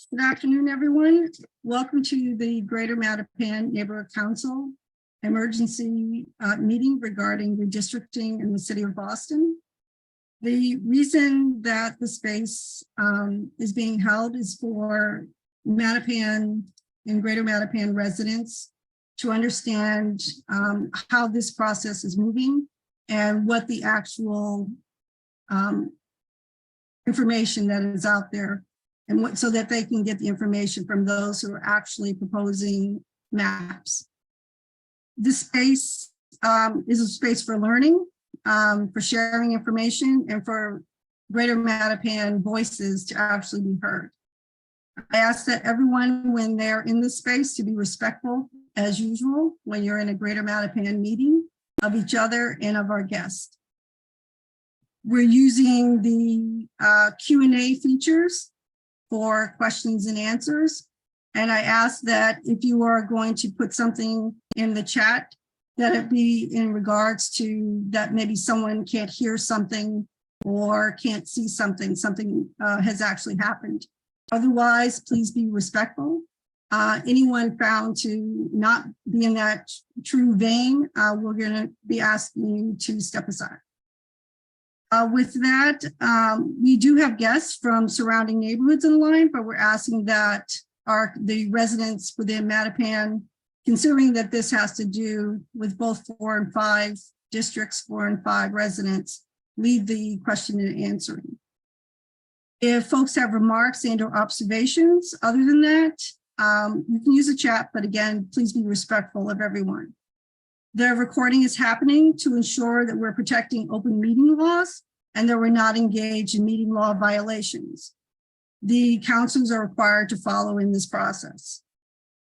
Good afternoon, everyone. Welcome to the Greater Mattapan Neighborhood Council emergency meeting regarding redistricting in the city of Boston. The reason that the space is being held is for Mattapan and Greater Mattapan residents to understand how this process is moving and what the actual information that is out there, and what, so that they can get the information from those who are actually proposing maps. This space is a space for learning, for sharing information, and for Greater Mattapan voices to actually be heard. I ask that everyone, when they're in this space, to be respectful, as usual, when you're in a Greater Mattapan meeting, of each other and of our guests. We're using the Q&A features for questions and answers. And I ask that if you are going to put something in the chat, that it be in regards to that maybe someone can't hear something or can't see something, has actually happened. Otherwise, please be respectful. Anyone found to not be in that true vein, we're gonna be asking you to step aside. With that, we do have guests from surrounding neighborhoods in the line, but we're asking that the residents within Mattapan, considering that this has to do with both 4 and 5 districts, 4 and 5 residents, lead the question and answering. If folks have remarks and or observations other than that, you can use the chat, but again, please be respectful of everyone. The recording is happening to ensure that we're protecting open meeting laws and that we're not engaged in meeting law violations. The councils are required to follow in this process.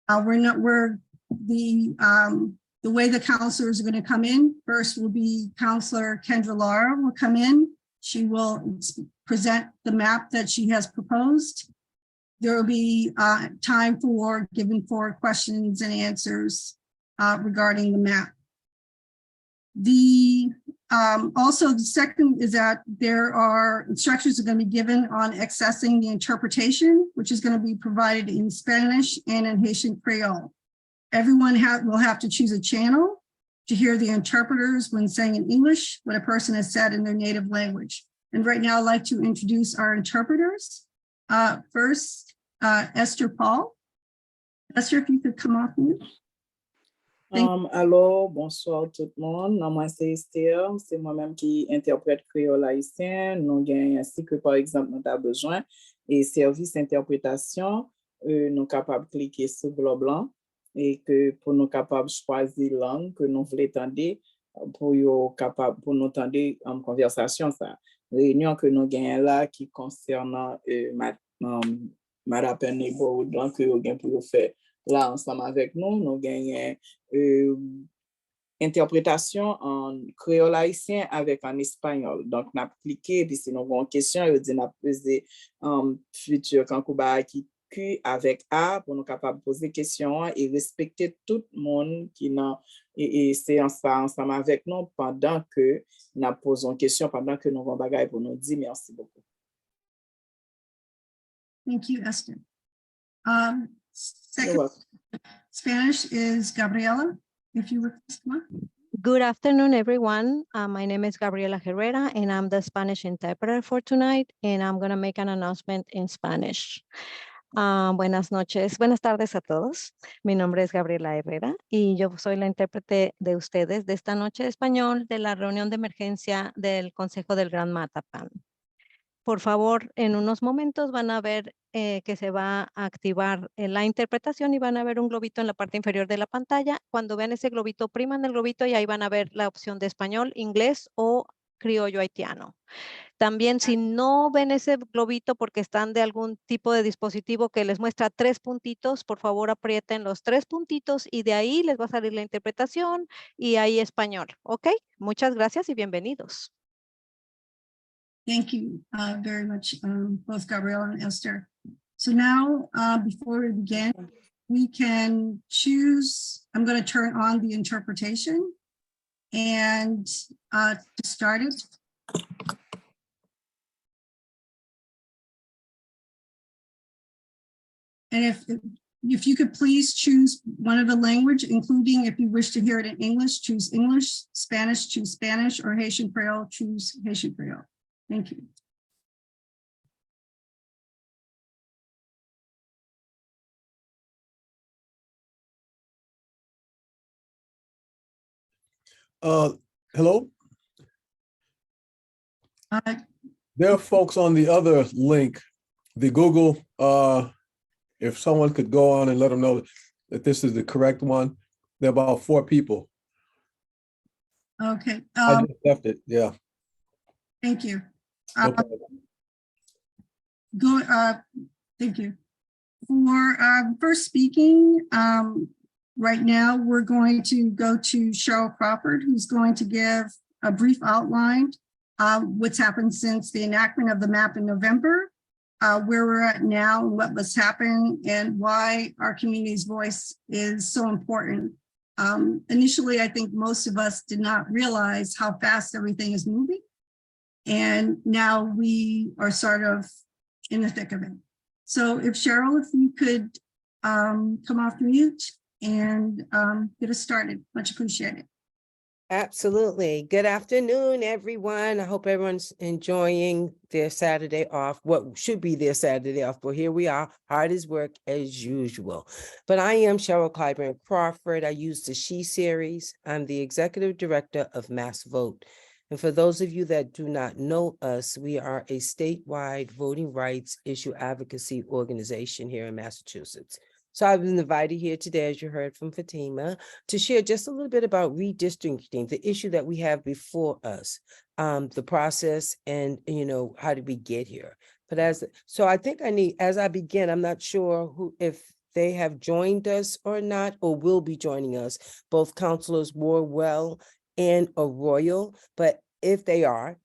The way the councilors are going to come in, first will be Councilor Kendra Lara will come in. She will present the map that she has proposed. There will be time given for questions and answers regarding the map. Also, the second is that there are instructions that are going to be given on accessing the interpretation, which is going to be provided in Spanish and in Haitian Creole. Everyone will have to choose a channel to hear the interpreters when saying in English what a person has said in their native language. And right now, I'd like to introduce our interpreters. First, Esther Paul. Esther, if you could come off mute. Alors, bonsoir tout le monde. Moi, c'est Esther. C'est moi-même qui interprète créole haïtien. Nous gagnons ainsi que, par exemple, nous avons besoin et service interprétation. Nous capables de cliquer sur le blanc et que pour nous capables de choisir la langue que nous voulons entendre pour nous entendre en conversation. Ça. Réunion que nous gagnons là qui concerne Mattapan Neighborhood, donc nous gagnons pour faire là ensemble avec nous. Nous gagnons interprétation en créole haïtien avec en espagnol. Donc, nous avons cliqué, puis si nous avons une question, nous avons posé futur Kankouba qui Q avec A pour nous capables de poser des questions et respecter tout le monde qui et c'est ensemble avec nous pendant que nous posons une question, pendant que nous avons bagaille pour nous dire. Merci beaucoup. Thank you, Esther. Second, Spanish is Gabriela, if you would please come on. Good afternoon, everyone. My name is Gabriela Herrera, and I'm the Spanish interpreter for tonight, and I'm going to make an announcement in Spanish. Buenas noches, buenas tardes a todos. Mi nombre es Gabriela Herrera y yo soy la intérprete de ustedes de esta noche de español de la reunión de emergencia del Consejo del Gran Mattapan. Por favor, en unos momentos van a ver que se va a activar la interpretación y van a ver un globito en la parte inferior de la pantalla. Cuando vean ese globito, opriman el globito y ahí van a ver la opción de español, inglés o criollo haitiano. También si no ven ese globito porque están de algún tipo de dispositivo que les muestra 3 puntitos, por favor aprieten los 3 puntitos y de ahí les va a salir la interpretación y ahí español. ¿Ok? Muchas gracias y bienvenidos. Thank you very much, both Gabriela and Esther. So now, before we begin, we can choose, I'm going to turn on the interpretation and to start it. And if you could please choose one of the language, including if you wish to hear it in English, choose English, Spanish, choose Spanish, or Haitian Creole, choose Haitian Creole. Thank you. Hello? There are folks on the other link, the Google, if someone could go on and let them know that this is the correct one. There are about 4 people. Okay. I just left it, yeah. Thank you. No problem. Thank you. For first speaking, right now we're going to go to Cheryl Crawford, who's going to give a brief outline what's happened since the enactment of the map in November, where we're at now, what was happening, and why our community's voice is so important. Initially, I think most of us did not realize how fast everything is moving. And now we are sort of in the thick of it. So if Cheryl, if you could come off mute and get us started, much appreciated. Absolutely. Good afternoon, everyone. I hope everyone's enjoying their Saturday off, what should be their Saturday off, but here we are, hard as work as usual. But I am Cheryl Clyburn Crawford. I use the She series. I'm the executive director of Mass Vote. And for those of you that do not know us, we are a statewide voting rights issue advocacy organization here in Massachusetts. So I've been invited here today, as you heard from Fatima, to share just a little bit about redistricting, the issue that we have before us, the process, and how did we get here. But so I think as I begin, I'm not sure if they have joined us or not, or will be joining us, both Councilors Warwell and Arroyo, but if they are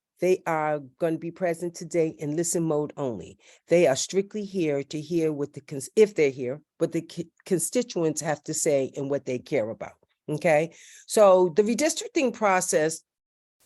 going to be present today in listen mode only. They are strictly here to hear what if they're here, what the constituents have to say and what they care about, okay? So the redistricting process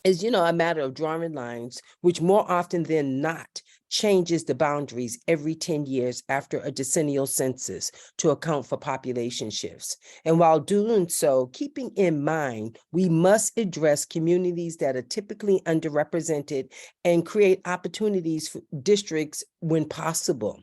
is, a matter of drawing lines, which more often than not changes the boundaries every 10 years after a decennial census to account for population shifts. And while doing so, keeping in mind, we must address communities that are typically underrepresented and create opportunities for districts when possible.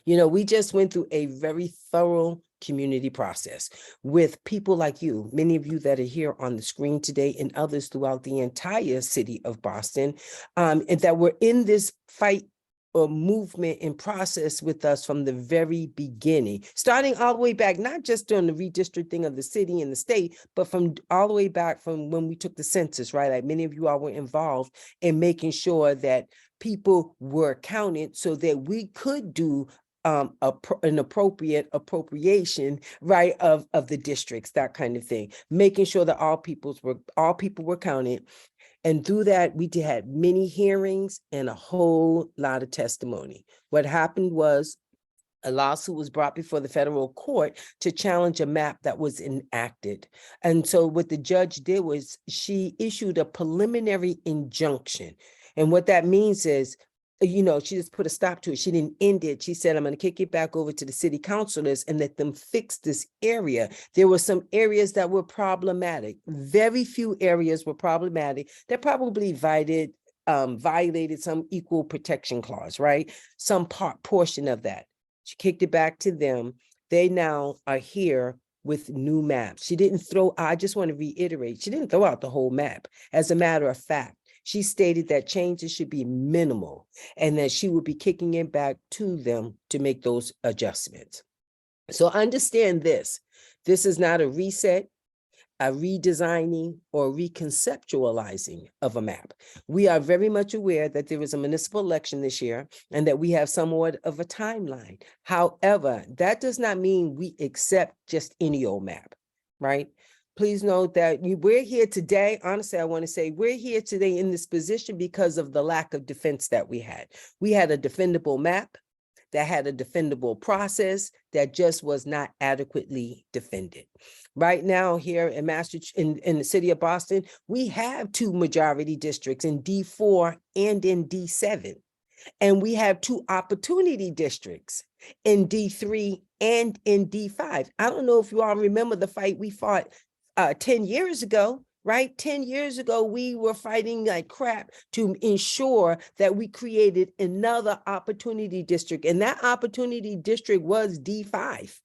We just went through a very thorough community process with people like you, many of you that are here on the screen today and others throughout the entire city of Boston, and that were in this fight or movement and process with us from the very beginning, starting all the way back, not just during the redistricting of the city and the state, but from all the way back from when we took the census, right? Like many of you all were involved in making sure that people were counted so that we could do an appropriate appropriation, right, of the districts, that kind of thing, making sure that all people were counted. And through that, we had many hearings and a whole lot of testimony. What happened was a lawsuit was brought before the federal court to challenge a map that was enacted. And so what the judge did was she issued a preliminary injunction. And what that means is, she just put a stop to it. She didn't end it. She said, I'm going to kick it back over to the city councilors and let them fix this area. There were some areas that were problematic. Very few areas were problematic. That probably violated some equal protection clause, right? Some portion of that. She kicked it back to them. They now are here with new maps. I just want to reiterate, she didn't throw out the whole map. As a matter of fact, she stated that changes should be minimal and that she would be kicking it back to them to make those adjustments. So understand this. This is not a reset, a redesigning, or reconceptualizing of a map. We are very much aware that there is a municipal election this year and that we have somewhat of a timeline. However, that does not mean we accept just any old map, right? Please note that we're here today. Honestly, I want to say we're here today in this position because of the lack of defense that we had. We had a defendable map that had a defendable process that just was not adequately defended. Right now here in the city of Boston, we have 2 majority districts in D4 and in D7. And we have 2 opportunity districts in D3 and in D5. I don't know if you all remember the fight we fought 10 years ago, right? 10 years ago, we were fighting like crap to ensure that we created another opportunity district. And that opportunity district was D5.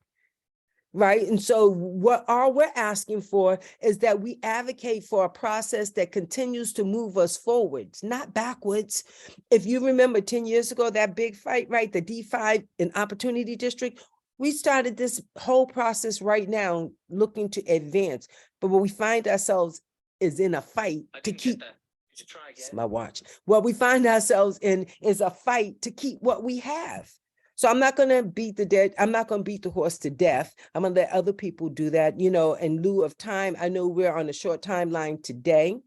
Right. And so what all we're asking for is that we advocate for a process that continues to move us forwards, not backwards. If you remember 10 years ago, that big fight, right, the D5 and Opportunity District, we started this whole process right now looking to advance. But what we find ourselves is in a fight to keep. It's my watch. What we find ourselves in is a fight to keep what we have. So I'm not going to beat the horse to death. I'm going to let other people do that, you know, in lieu of time. I know we're on a short timeline today.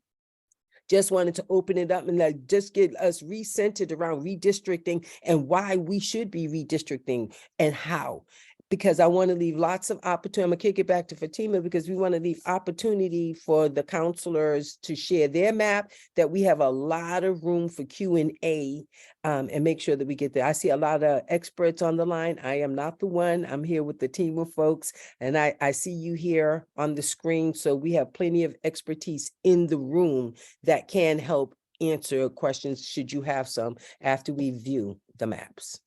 Just wanted to open it up and just get us recentered around redistricting and why we should be redistricting and how. Because I want to leave lots of opportunity. I'm going to kick it back to Fatima because we want to leave opportunity for the counselors to share their map, that we have a lot of room for Q&A and make sure that we get there. I see a lot of experts on the line. I am not the one. I'm here with the team of folks, and I see you here on the screen. So we have plenty of expertise in the room that can help answer questions should you have some after we view the maps.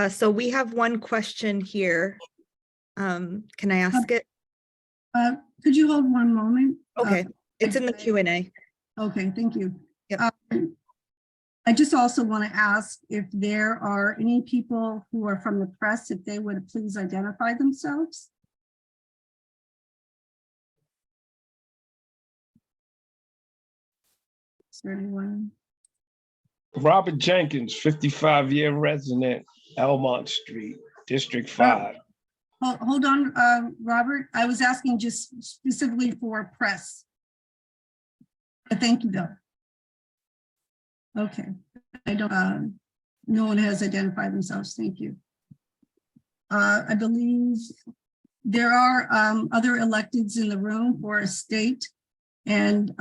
So we have one question here. Can I ask it? Could you hold one moment? Okay, it's in the Q&A. Okay, thank you. Yep. I just also want to ask if there are any people who are from the press, if they would please identify themselves. Is there anyone? Robert Jenkins, 55-year resident, Elmont Street, District 5. Hold on, Robert. I was asking just specifically for press. But thank you, though. Okay. I don't. No one has identified themselves. Thank you. I believe there are other electeds in the room for a state, and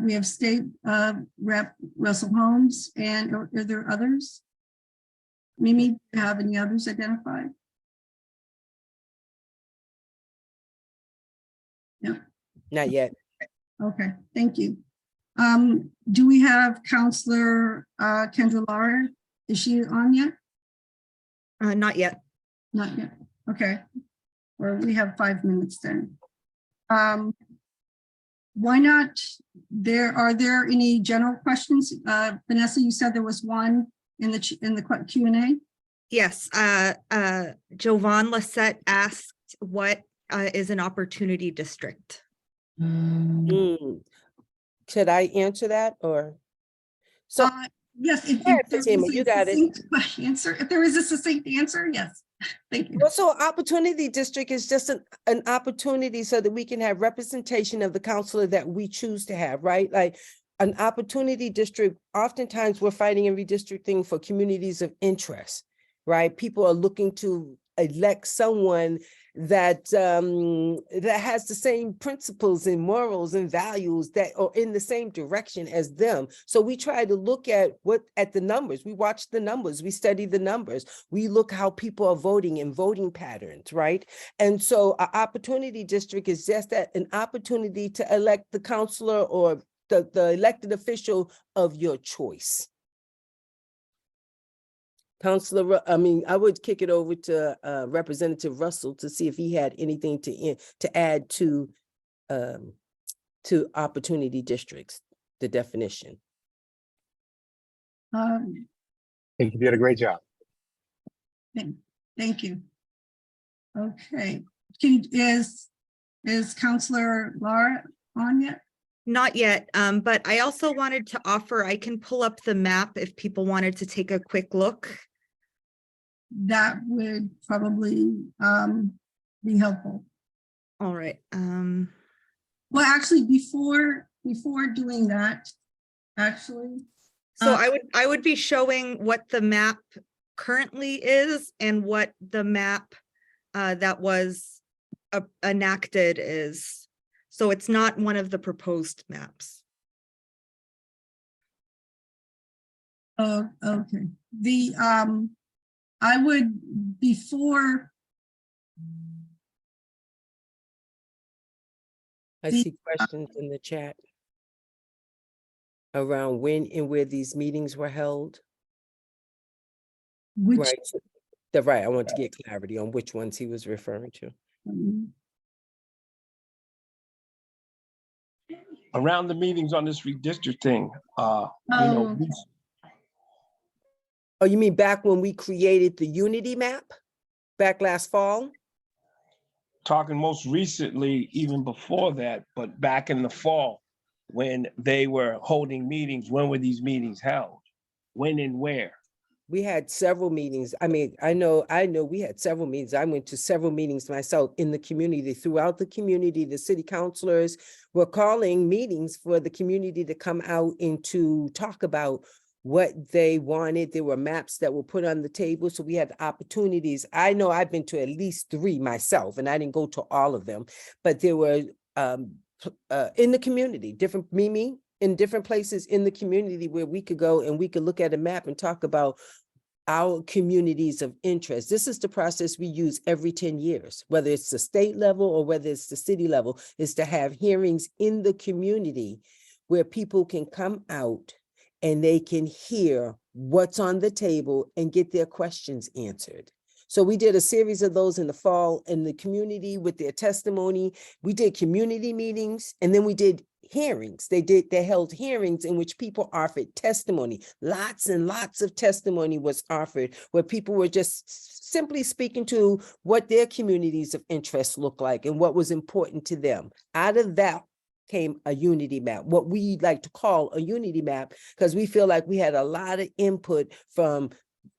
we have State Rep Russell Holmes, and are there others? Mimi, do you have any others identified? No. Not yet. Okay, thank you. Do we have Councilor Kendra Lara? Is she on yet? Not yet. Not yet. Okay. Or we have 5 minutes then. Why not? Are there any general questions? Vanessa, you said there was one in the Q&A. Yes. Jovan Lissette asked, what is an opportunity district? Should I answer that or? So yes, if Fatima, you got it. If there is a succinct answer, yes. Thank you. Well, so opportunity district is just an opportunity so that we can have representation of the counselor that we choose to have, right? Like an opportunity district, oftentimes we're fighting and redistricting for communities of interest, right? People are looking to elect someone that that has the same principles and morals and values that are in the same direction as them. So we try to look at the numbers. We watch the numbers. We study the numbers. We look how people are voting and voting patterns, right? And so an opportunity district is just an opportunity to elect the counselor or the elected official of your choice. Counselor, I would kick it over to Representative Russell to see if he had anything to add to opportunity districts, the definition. I think you did a great job. Thank you. Okay. Is Councilor Lara on yet? Not yet, but I also wanted to offer, I can pull up the map if people wanted to take a quick look. That would probably be helpful. All right. Well, actually, before doing that, actually. So I would be showing what the map currently is and what the map that was enacted is. So it's not one of the proposed maps. Oh, okay. I would, before, I The- see questions in the chat around when and where these meetings were held. which, Right, right. I want to get clarity on which ones he was referring to. Around the meetings on this redistricting, Oh. Oh, you mean back when we created the unity map? Back last fall? talking most recently, even before that, but back in the fall, when they were holding meetings, when were these meetings held? When and where? We had several meetings. I mean, I know we had several meetings. I went to several meetings myself in the community. Throughout the community, the city councilors were calling meetings for the community to come out and to talk about what they wanted. There were maps that were put on the table. So we had opportunities. I know I've been to at least 3 myself, and I didn't go to all of them, but there were in the community, different in different places in the community where we could go and we could look at a map and talk about our communities of interest. This is the process we use every 10 years, whether it's the state level or whether it's the city level, is to have hearings in the community where people can come out and they can hear what's on the table and get their questions answered. So we did a series of those in the fall in the community with their testimony. We did community meetings, and then we did hearings. They held hearings in which people offered testimony. Lots and lots of testimony was offered where people were just simply speaking to what their communities of interest look like and what was important to them. Out of that came a unity map, what we like to call a unity map, because we feel like we had a lot of input from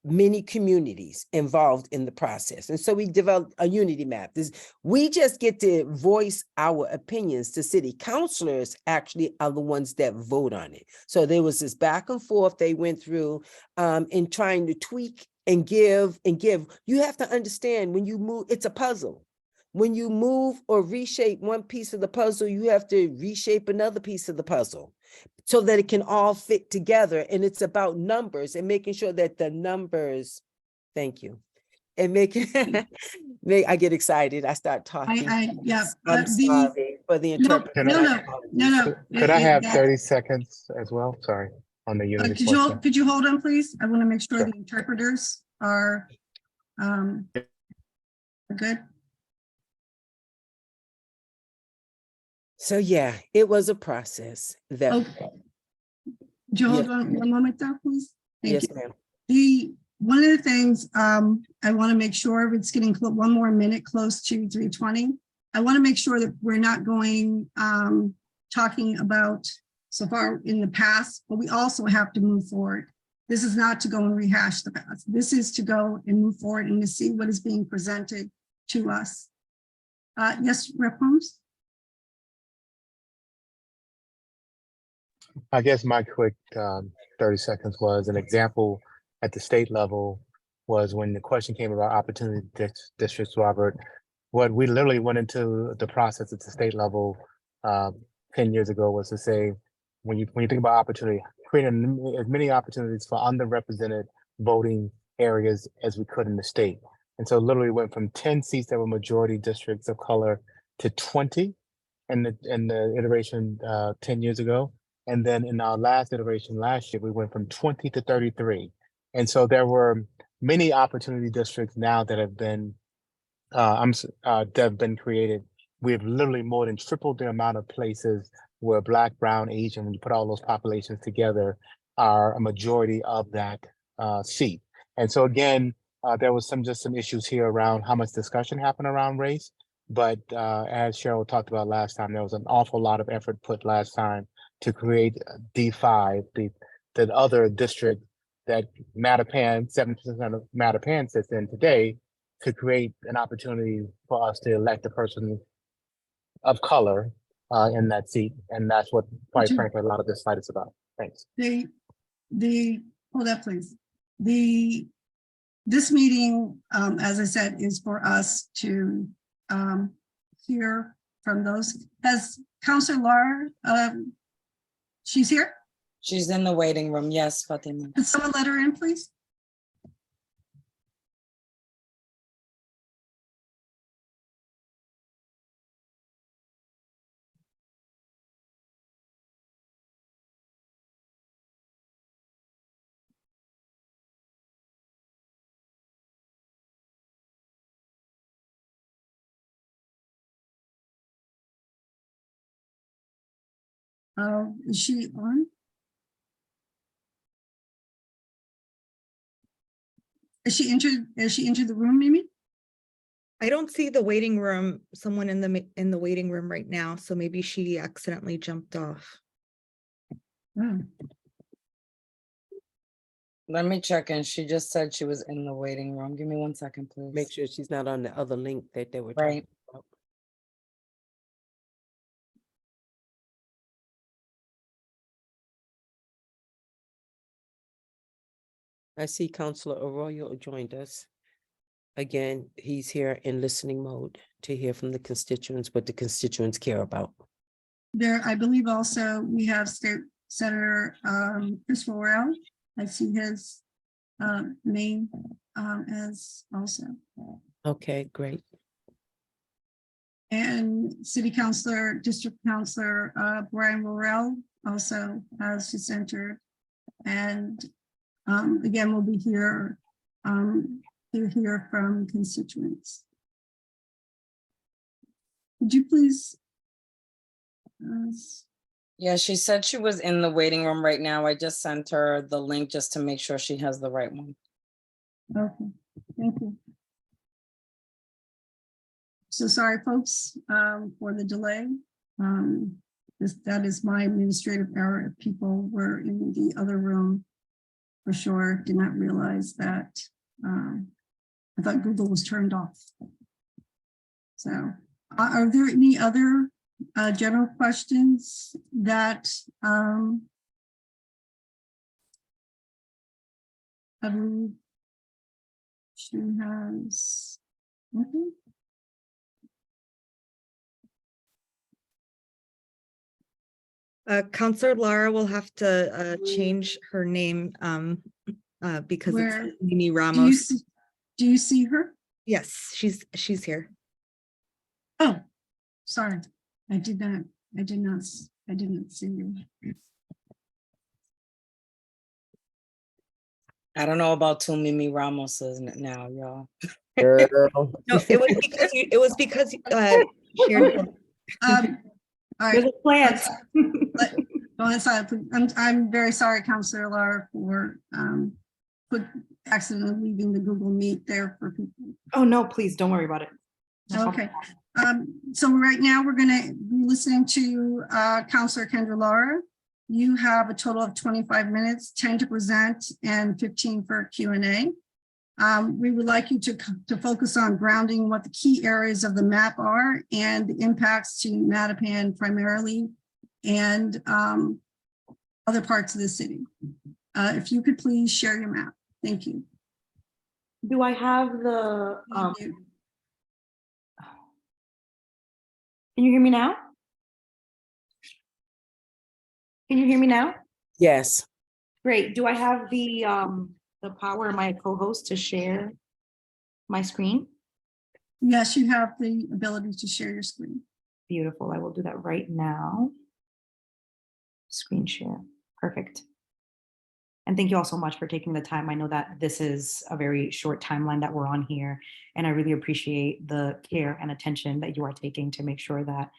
many communities involved in the process. And so we developed a unity map. We just get to voice our opinions. The city councilors actually are the ones that vote on it. So there was this back and forth they went through in trying to tweak and give. You have to understand, when you move, it's a puzzle. When you move or reshape one piece of the puzzle, you have to reshape another piece of the puzzle so that it can all fit together. And it's about numbers and making sure that the numbers, thank you. And making, I get excited. I start talking. Yeah. I'm sorry for the interpretation. No. Could I have 30 seconds as well? Sorry, on the unity portion. Could you hold on, please? I want to make sure the interpreters are good. So yeah, it was a process that. Okay. Could you hold on one moment though, please? Thank Yes, you. ma'am. One of the things I want to make sure, it's getting one more minute close to 3:20. I want to make sure that we're not going talking about so far in the past, but we also have to move forward. This is not to go and rehash the past. This is to go and move forward and to see what is being presented to us. Yes, Rep. Holmes? I guess my quick 30 seconds was an example at the state level was when the question came about opportunity districts, Robert, what we literally went into the process at the state level 10 years ago was to say, when you think about opportunity, creating as many opportunities for underrepresented voting areas as we could in the state. And so literally went from 10 seats that were majority districts of color to 20 in the iteration 10 years ago. And then in our last iteration last year, we went from 20 to 33. And so there were many opportunity districts now that have been created. We've literally more than tripled the amount of places where Black, Brown, Asian, when you put all those populations together, are a majority of that seat. And so again, there was some issues here around how much discussion happened around race. But as Cheryl talked about last time, there was an awful lot of effort put last time to create D5, the other district that Mattapan, 7% of Mattapan sits in today, to create an opportunity for us to elect a person of color in that seat. And that's what, quite frankly, a lot of this fight is about. Thanks. Hold up, please. This meeting, as I said, is for us to hear from those. Has Councilor Laura, she's here? She's in the waiting room. Yes, Fatima. Could someone let her in, please? Is she on? Is she entered the room, Mimi? I don't see the waiting room, someone in the waiting room right now, so maybe she accidentally jumped off. Oh, Let me check in. She just said she was in the waiting room. Give me 1 second, please. Make sure she's not on the other link that they were Right. talking about. I see Councilor Arroyo joined us. Again, he's here in listening mode to hear from the constituents what the constituents care about. there, I believe also we have State Senator Chris Worrell. I see his name as also. Okay, great. And City Councilor, District Councilor Brian Worrell also has just entered. And again, we'll be here to hear from constituents. Would you please? Yeah, she said she was in the waiting room right now. I just sent her the link just to make sure she has the right one. Okay, thank you. So sorry, folks, for the delay. That is my administrative error. If people were in the other room, for sure, did not realize that. I thought Google was turned off. So, are there any other general questions that I believe she has? Okay. Councilor Lara will have to change her name because Where- it's Mimi Ramos. Do you see her? Yes, she's here. Oh, sorry. I did not see you. I don't know about two Mimi Ramoses now, y'all. Girl. No, it was because shared. All right. There's a plant. Go inside, please. I'm very sorry, Councilor Lara, for accidentally leaving the Google Meet there for people. Oh, no, please don't worry about it. No Okay. So right now we're going to be listening to Councilor Kendra Lara. You have a total of 25 minutes, 10 to present and 15 for Q&A. We would like you to focus on grounding what the key areas of the map are and the impacts to Mattapan primarily and other parts of the city. If you could please share your map. Thank you. Do I have the, Thank you. can you hear me now? Can you hear me now? Yes. Great. Do I have the power of my co-host to share my screen? Yes, you have the ability to share your screen. Beautiful. I will do that right now. Screen share. Perfect. And thank you all so much for taking the time. I know that this is a very short timeline that we're on here, and I really appreciate the care and attention that you are taking to make sure that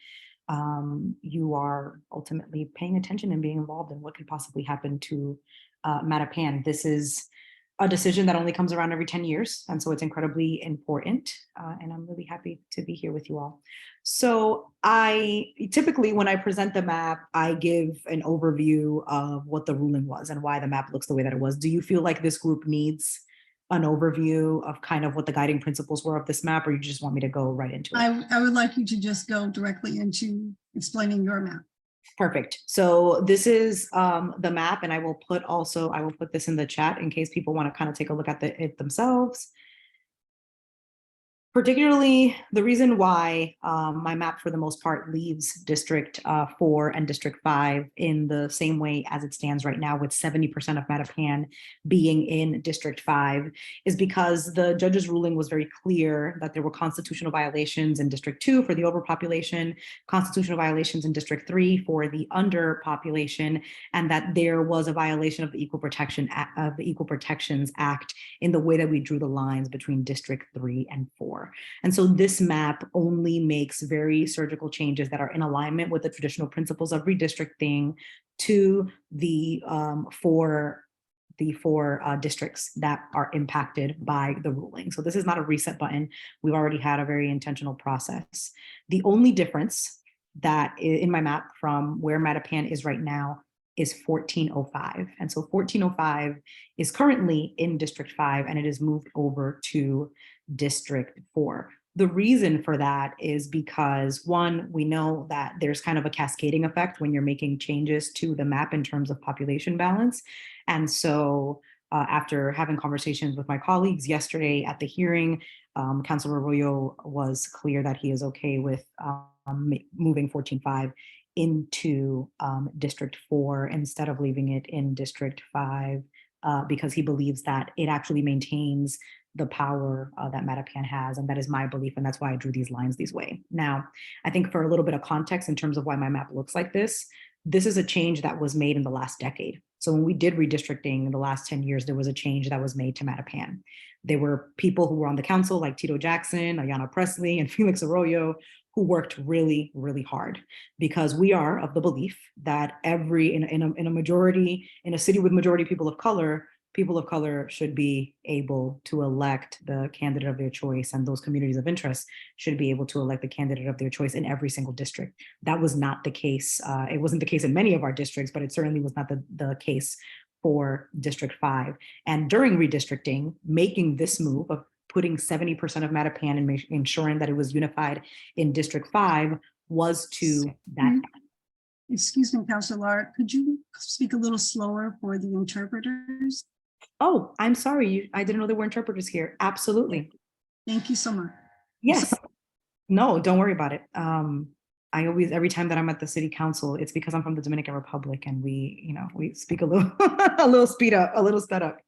you are ultimately paying attention and being involved in what could possibly happen to Mattapan. This is a decision that only comes around every 10 years. And so it's incredibly important. And I'm really happy to be here with you all. So I typically, when I present the map, I give an overview of what the ruling was and why the map looks the way that it was. Do you feel like this group needs an overview of kind of what the guiding principles were of this map, or you just want me to go right into it? I would like you to just go directly into explaining your map. Perfect. So this is the map, and I will put this in the chat in case people want to kind of take a look at it themselves. Particularly the reason why my map for the most part leaves District 4 and District 5 in the same way as it stands right now, with 70% of Mattapan being in District 5, is because the judge's ruling was very clear that there were constitutional violations in District 2 for the overpopulation, constitutional violations in District 3 for the underpopulation, and that there was a violation of the Equal Protections Act in the way that we drew the lines between District 3 and 4. And so this map only makes very surgical changes that are in alignment with the traditional principles of redistricting to the four districts that are impacted by the ruling. So this is not a reset button. We've already had a very intentional process. The only difference that in my map from where Mattapan is right now is 1405. And so 1405 is currently in District 5 and it is moved over to District 4. The reason for that is because, one, we know that there's kind of a cascading effect when you're making changes to the map in terms of population balance. And so after having conversations with my colleagues yesterday at the hearing, Councilor Arroyo was clear that he is okay with moving 14.5 into District 4 instead of leaving it in District 5 because he believes that it actually maintains the power that Mattapan has, and that is my belief, and that's why I drew these lines this way. Now, I think for a little bit of context in terms of why my map looks like this is a change that was made in the last decade. So when we did redistricting in the last 10 years, there was a change that was made to Mattapan. There were people who were on the council like Tito Jackson, Ayanna Presley, and Felix Arroyo, who worked really, really hard, because we are of the belief that in a city with majority people of color should be able to elect the candidate of their choice, and those communities of interest should be able to elect the candidate of their choice in every single district. That was not the case. It wasn't the case in many of our districts, but it certainly was not the case for District 5. And during redistricting, making this move of putting 70% of Mattapan and ensuring that it was unified in District 5 was to that. Excuse me, Councilor, could you speak a little slower for the interpreters? Oh, I'm sorry. I didn't know there were interpreters here. Absolutely. Thank you so much. Yes. No, don't worry about it. Every time that I'm at the city council, it's because I'm from the Dominican Republic and we speak a little, a little sped up.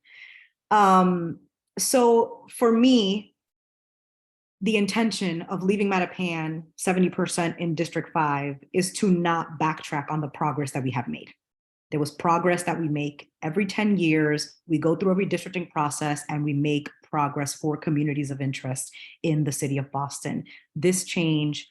So for me, the intention of leaving Mattapan 70% in District 5 is to not backtrack on the progress that we have made. There was progress that we make every 10 years. We go through a redistricting process and we make progress for communities of interest in the city of Boston. This change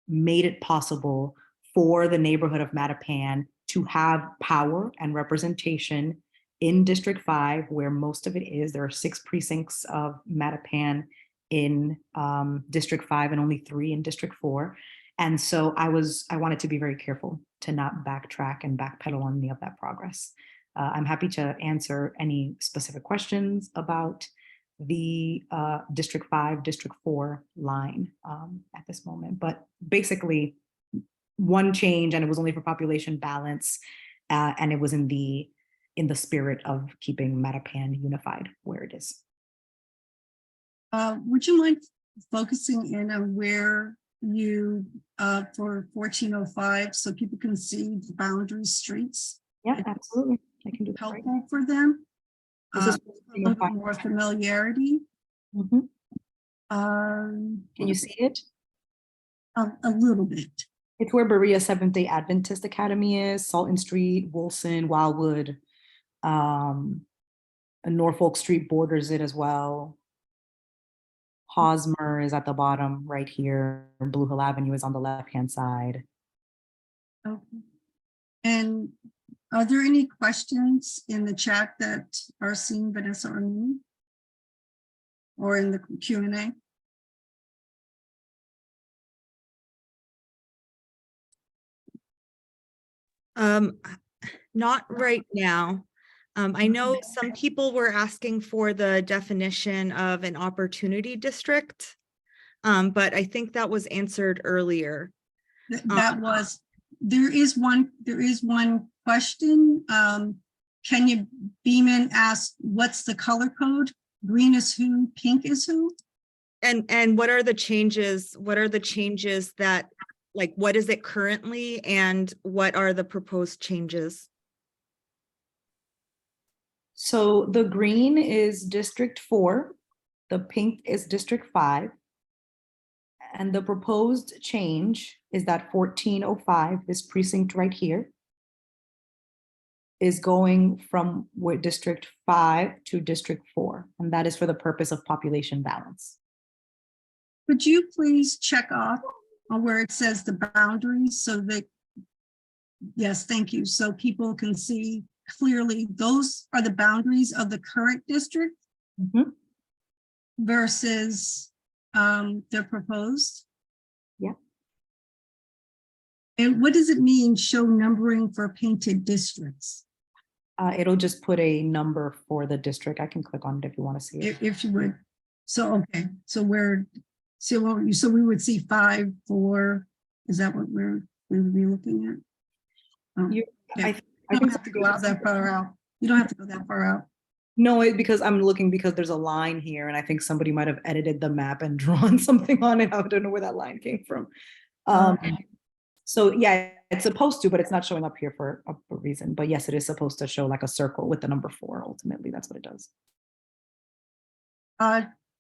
made it possible for the neighborhood of Mattapan to have power and representation in District 5, where most of it is. There are 6 precincts of Mattapan in District 5 and only 3 in District 4. And so I wanted to be very careful to not backtrack and backpedal on any of that progress. I'm happy to answer any specific questions about the District 5, District 4 line at this moment. But basically, one change, and it was only for population balance, and it was in the spirit of keeping Mattapan unified where it is. Would you mind focusing in on where you for 1405 so people can see the boundary streets? Yeah, absolutely. I can do that. Helpful for them. A little bit more familiarity. Mm-hmm. Can you see it? A little bit. It's where Berea Seventh-day Adventist Academy is, Salton Street, Wilson, Wildwood, Norfolk Street borders it as well. Hosmer is at the bottom right here. Blue Hill Avenue is on the left-hand side. Okay. And are there any questions in the chat that are seen, Vanessa or me? Or in the Q&A? Not right now. I know some people were asking for the definition of an opportunity district, but I think that was answered earlier. There is one question. Kenya Beeman asked, what's the color code? Green is who, pink is who? And what are the changes? What are the changes that, like, what is it currently and what are the proposed changes? So the green is District 4, the pink is District 5. And the proposed change is that 1405, this precinct right here, is going from District 5 to District 4, and that is for the purpose of population balance. Could you please check off on where it says the boundaries so that, yes, thank you. So people can see clearly those are the boundaries of the current district versus they're proposed. Yeah. And what does it mean, show numbering for painted districts? It'll just put a number for the district. I can click on it if you want to see it. If you would. So, okay, so so we would see 5, 4. Is that what we would be looking at? You, yeah. I You don't think have to go out that far out. You don't have to go that far out. no, because I'm looking because there's a line here and I think somebody might have edited the map and drawn something on it. I don't know where that line came from. So yeah, it's supposed to, but it's not showing up here for a reason. But yes, it is supposed to show like a circle with the number 4. Ultimately, that's what it does.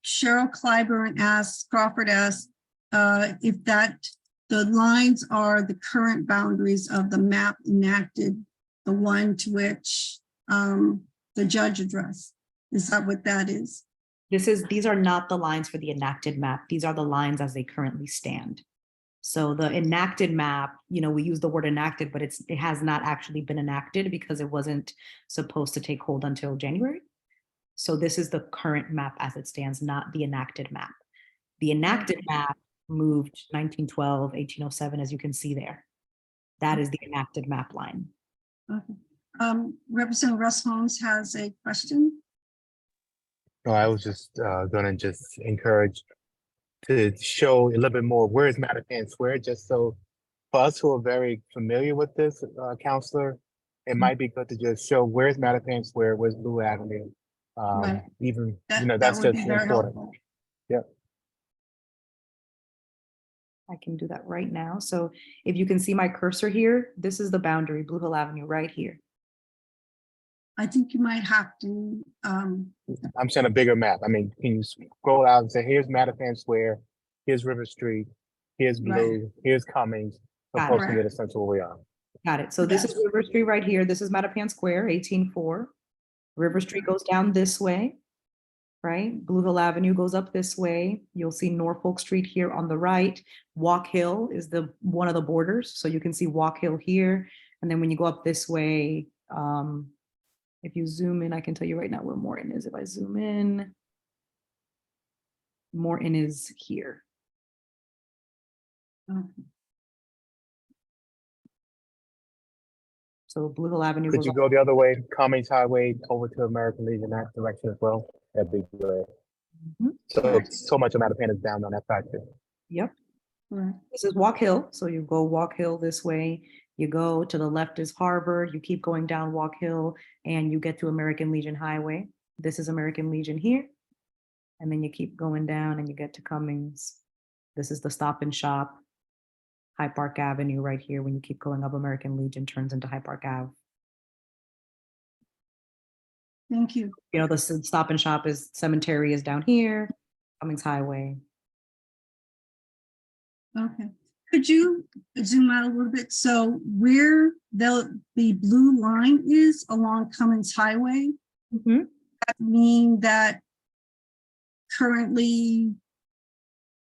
Cheryl Clyburn asks, Crawford asks, if the lines are the current boundaries of the map enacted, the one to which the judge addressed. Is that what that is? These are not the lines for the enacted map. These are the lines as they currently stand. So the enacted map, we use the word enacted, but it has not actually been enacted because it wasn't supposed to take hold until January. So this is the current map as it stands, not the enacted map. The enacted map moved 1912, 1807, as you can see there. That is the enacted map line. Okay. Representative Russ Holmes has a question. No, I was just gonna just encourage to show a little bit more where is Mattapan Square, just so for us who are very familiar with this, Councilor, it might be good to just show where's Mattapan Square, where's Blue Avenue. Right. Even, That that's would just be very important. helpful. Yep. I can do that right now. So if you can see my cursor here, this is the boundary, Blue Hill Avenue right here. I think you might have to. I'm saying a bigger map. I mean, can you scroll out and say, here's Mattapan Square, here's River Street, here's Blue, here's Cummings. Of Got course, it. we get a sense of where we are. Got it. So this is River Street right here. This is Mattapan Square, 18-4. River Street goes down this way, right? Blue Hill Avenue goes up this way. You'll see Norfolk Street here on the right. Walk Hill is one of the borders. So you can see Walk Hill here. And then when you go up this way, if you zoom in, I can tell you right now where Morton is. If I zoom in, Morton is here. Okay. So Blue Hill Avenue Could goes you up. go the other way, Cummings Highway over to American Legion, that direction as well? That'd be great. So much of Mattapan is down on that side too. Yep. Right. This is Walk Hill. So you go Walk Hill this way. You go to the left is Harbor. You keep going down Walk Hill and you get to American Legion Highway. This is American Legion here. And then you keep going down and you get to Cummings. This is the Stop and Shop. High Park Avenue right here. When you keep going up, American Legion turns into High Park Ave. Thank you. The Stop and Shop is Cemetery is down here. Cummings Highway. Okay. Could you zoom out a little bit? So where the blue line is along Cummings Highway, that mean that currently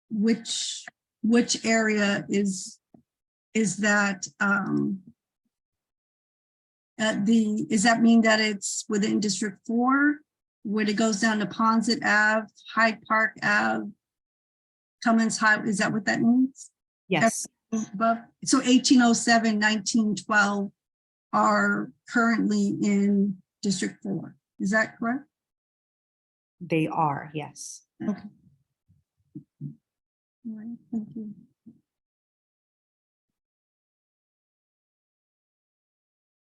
which area is that does that mean that it's within District 4 when it goes down to Ponset Ave, Hyde Park Ave, Cummings Highway? Is that what that means? Yes. Above. So 1807, 1912 are currently in District 4. Is that correct? They are, yes. Okay. All right, thank you.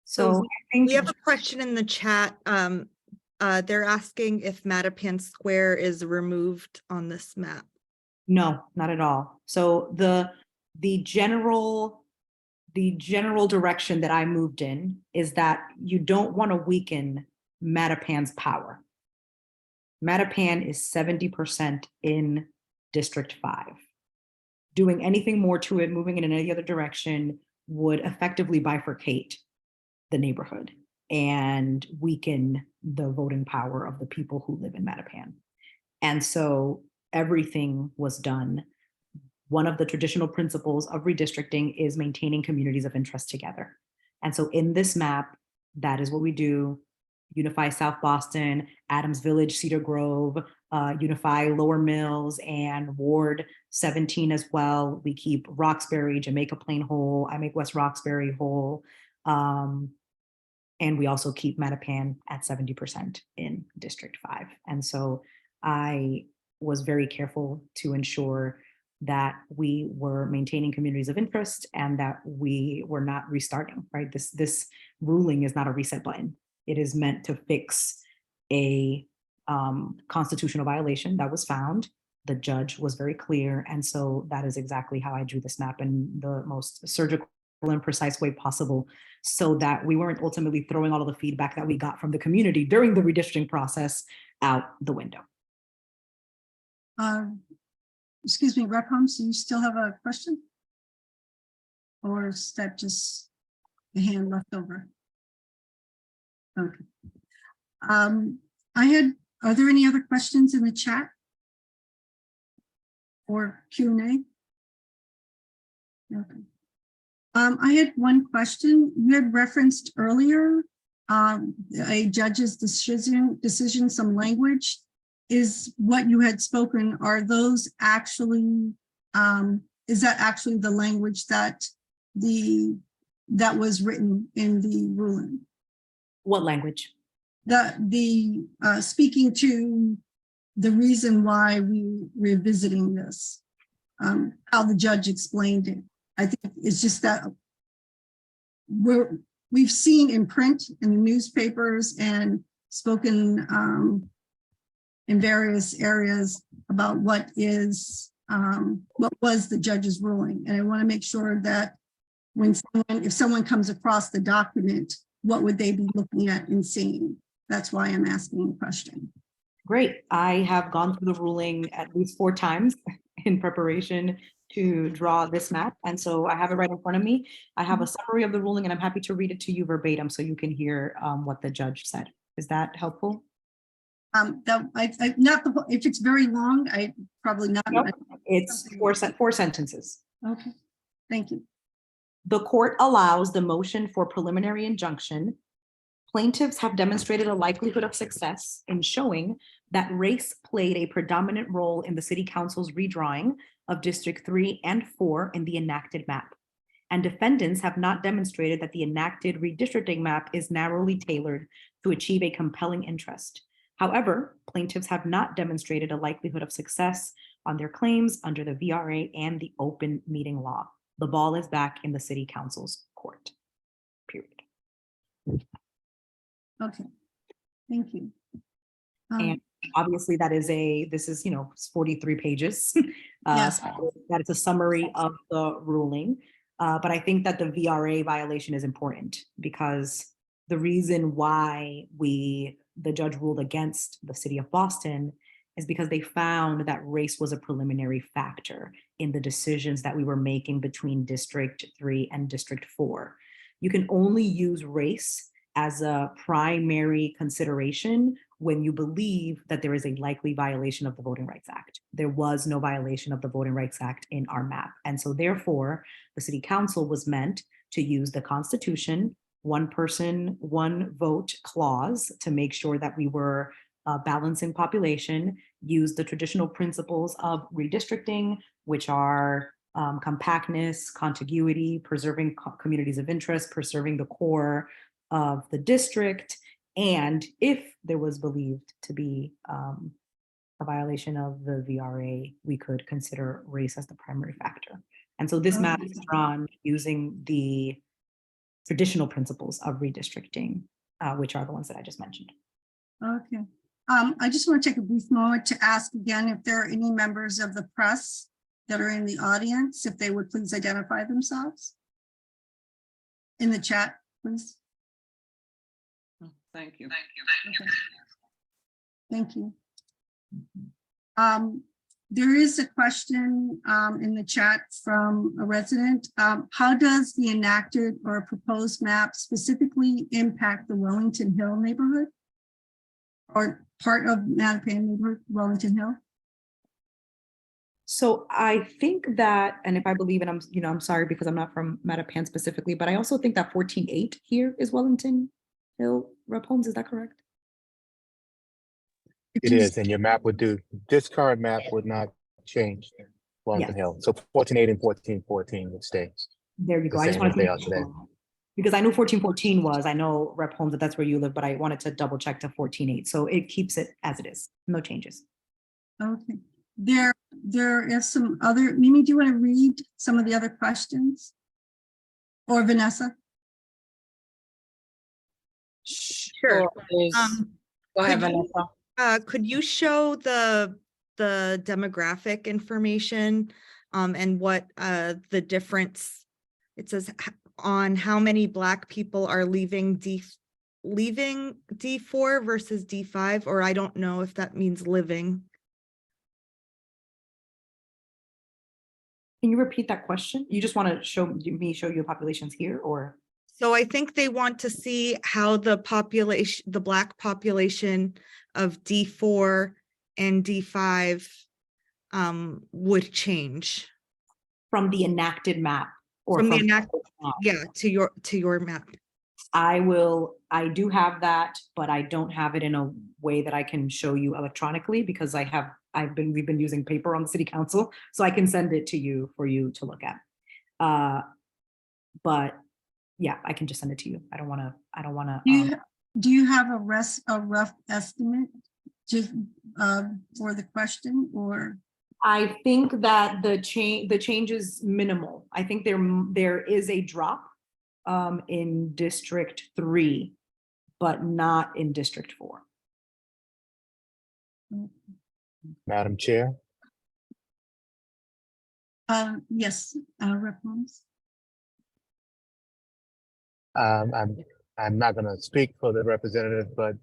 So I think We have a question in the chat. They're asking if Mattapan Square is removed on this map. No, not at all. So the general direction that I moved in is that you don't want to weaken Mattapan's power. Mattapan is 70% in District 5. Doing anything more to it, moving it in any other direction, would effectively bifurcate the neighborhood and weaken the voting power of the people who live in Mattapan. And so everything was done. One of the traditional principles of redistricting is maintaining communities of interest together. And so in this map, that is what we do. Unify South Boston, Adams Village, Cedar Grove, unify Lower Mills and Ward 17 as well. We keep Roxbury, Jamaica Plain whole. I make West Roxbury whole. And we also keep Mattapan at 70% in District 5. And so I was very careful to ensure that we were maintaining communities of interest and that we were not restarting, right? This ruling is not a reset button. It is meant to fix a constitutional violation that was found. The judge was very clear. And so that is exactly how I drew this map in the most surgical and precise way possible, so that we weren't ultimately throwing all of the feedback that we got from the community during the redistricting process out the window. Excuse me, Rep. Holmes, do you still have a question? Or is that just the hand left over? Okay. Are there any other questions in the chat or Q&A? Okay. I had one question. You had referenced earlier a judge's decision, some language. Is what you had spoken, are those actually, is that actually the language that was written in the ruling? What language? The speaking to the reason why we're revisiting this, how the judge explained it. I think it's just that we've seen in print in the newspapers and spoken in various areas about what was the judge's ruling. And I want to make sure that if someone comes across the document, what would they be looking at and seeing? That's why I'm asking the question. Great. I have gone through the ruling at least 4 times in preparation to draw this map. And so I have it right in front of me. I have a summary of the ruling and I'm happy to read it to you verbatim so you can hear what the judge said. Is that helpful? If it's very long, I probably not. Nope. It's 4 sentences. Okay, thank you. The court allows the motion for preliminary injunction. Plaintiffs have demonstrated a likelihood of success in showing that race played a predominant role in the City Council's redrawing of District 3 and 4 in the enacted map. And defendants have not demonstrated that the enacted redistricting map is narrowly tailored to achieve a compelling interest. However, plaintiffs have not demonstrated a likelihood of success on their claims under the VRA and the open meeting law. The ball is back in the City Council's court, period. Okay, thank you. And obviously this is 43 pages. Yes. So that is a summary of the ruling. But I think that the VRA violation is important because the reason why the judge ruled against the City of Boston is because they found that race was a preliminary factor in the decisions that we were making between District 3 and District 4. You can only use race as a primary consideration when you believe that there is a likely violation of the Voting Rights Act. There was no violation of the Voting Rights Act in our map. And so therefore, the City Council was meant to use the Constitution, one person, one vote clause to make sure that we were balancing population, use the traditional principles of redistricting, which are compactness, contiguity, preserving communities of interest, preserving the core of the district. And if there was believed to be a violation of the VRA, we could consider race as the primary factor. And so this map is drawn using the traditional principles of redistricting, which are the ones that I just mentioned. Okay, I just want to take a brief moment to ask again if there are any members of the press that are in the audience, if they would please identify themselves in the chat, please. Thank you. Okay. Thank you. There is a question in the chat from a resident. How does the enacted or proposed map specifically impact the Wellington Hill neighborhood? Or part of Mattapan neighborhood, Wellington Hill? So I think that, and if I believe it, I'm sorry because I'm not from Mattapan specifically, but I also think that 14.8 here is Wellington Hill, Rep. Holmes, is that correct? It is, and your map would do, this current map would not change Wellington Yes. Hill. So 14.8 and 14.14 would stay. There you go. The I just same wanted as they to are make today. sure. Because I knew 14.14 was, I know Rep. Holmes that that's where you live, but I wanted to double check to 14.8. So it keeps it as it is, no changes. Okay, there is some other, Mimi, do you want to read some of the other questions? Or Vanessa? Sure. Go ahead, Could you- Vanessa. Could you show the demographic information and what the difference, it says on how many Black people are leaving D4 versus D5, or I don't know if that means living. Can you repeat that question? You just want to show you populations here, or? So I think they want to see how the population, the Black population of D4 and D5 would change. From the enacted map? Or From the enacted, map? yeah, to your map. I do have that, but I don't have it in a way that I can show you electronically because we've been using paper on the city council, so I can send it to you for you to look at. But yeah, I can just send it to you. I don't want to. Do you have a rough estimate just for the question, or? I think that the change is minimal. I think there is a drop in District 3, but not in District 4. Madam Chair. Yes, Rep. Holmes. I'm not going to speak for the representative, but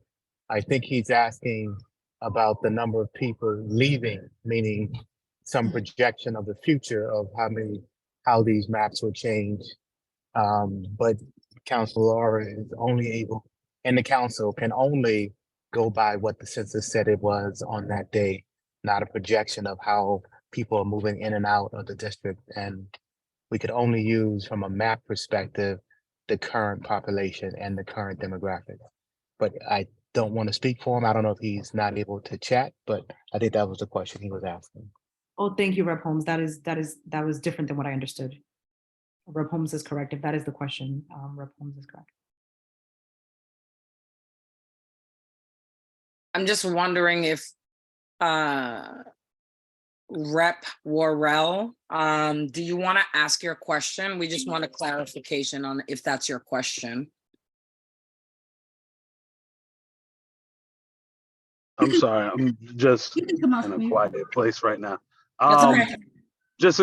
I think he's asking about the number of people leaving, meaning some projection of the future of how these maps will change. But Councilor is only able, and the council can only go by what the census said it was on that day, not a projection of how people are moving in and out of the district. And we could only use from a map perspective the current population and the current demographic. But I don't want to speak for him. I don't know if he's not able to chat, but I think that was the question he was asking. Oh, thank you, Rep. Holmes. That was different than what I understood. Rep. Holmes is correct. If that is the question, Rep. Holmes is correct. I'm just wondering if Rep. Worrell, do you want to ask your question? We just want a clarification on if that's your question. I'm sorry, I'm just You can come off in a mute. quiet place right now. That's okay. Just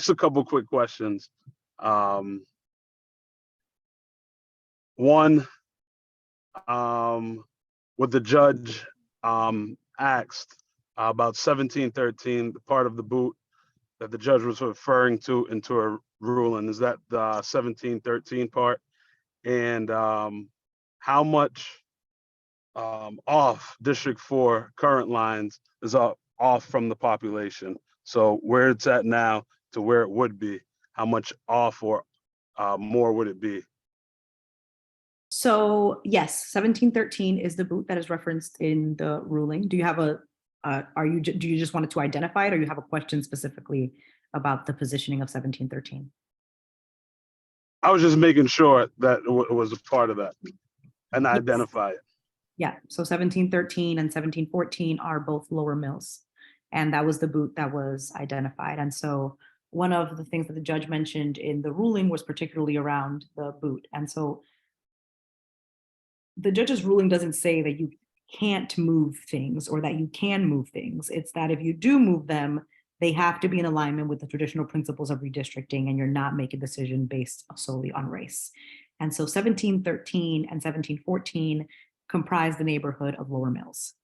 a couple quick questions. One, what the judge asked about 1713, the part of the boot that the judge was referring to into a ruling, is that the 1713 part? And how much off District 4 current lines is off from the population? So where it's at now to where it would be, how much off or more would it be? So yes, 1713 is the boot that is referenced in the ruling. Do you have do you just want to identify it, or you have a question specifically about the positioning of 1713? I was just making sure that it was a part of that and Yes. identify it. Yeah, so 1713 and 1714 are both lower mills, and that was the boot that was identified. And so one of the things that the judge mentioned in the ruling was particularly around the boot. And so the judge's ruling doesn't say that you can't move things or that you can move things. It's that if you do move them, they have to be in alignment with the traditional principles of redistricting, and you're not making a decision based solely on race. And so 1713 and 1714 comprise the neighborhood of Lower Mills.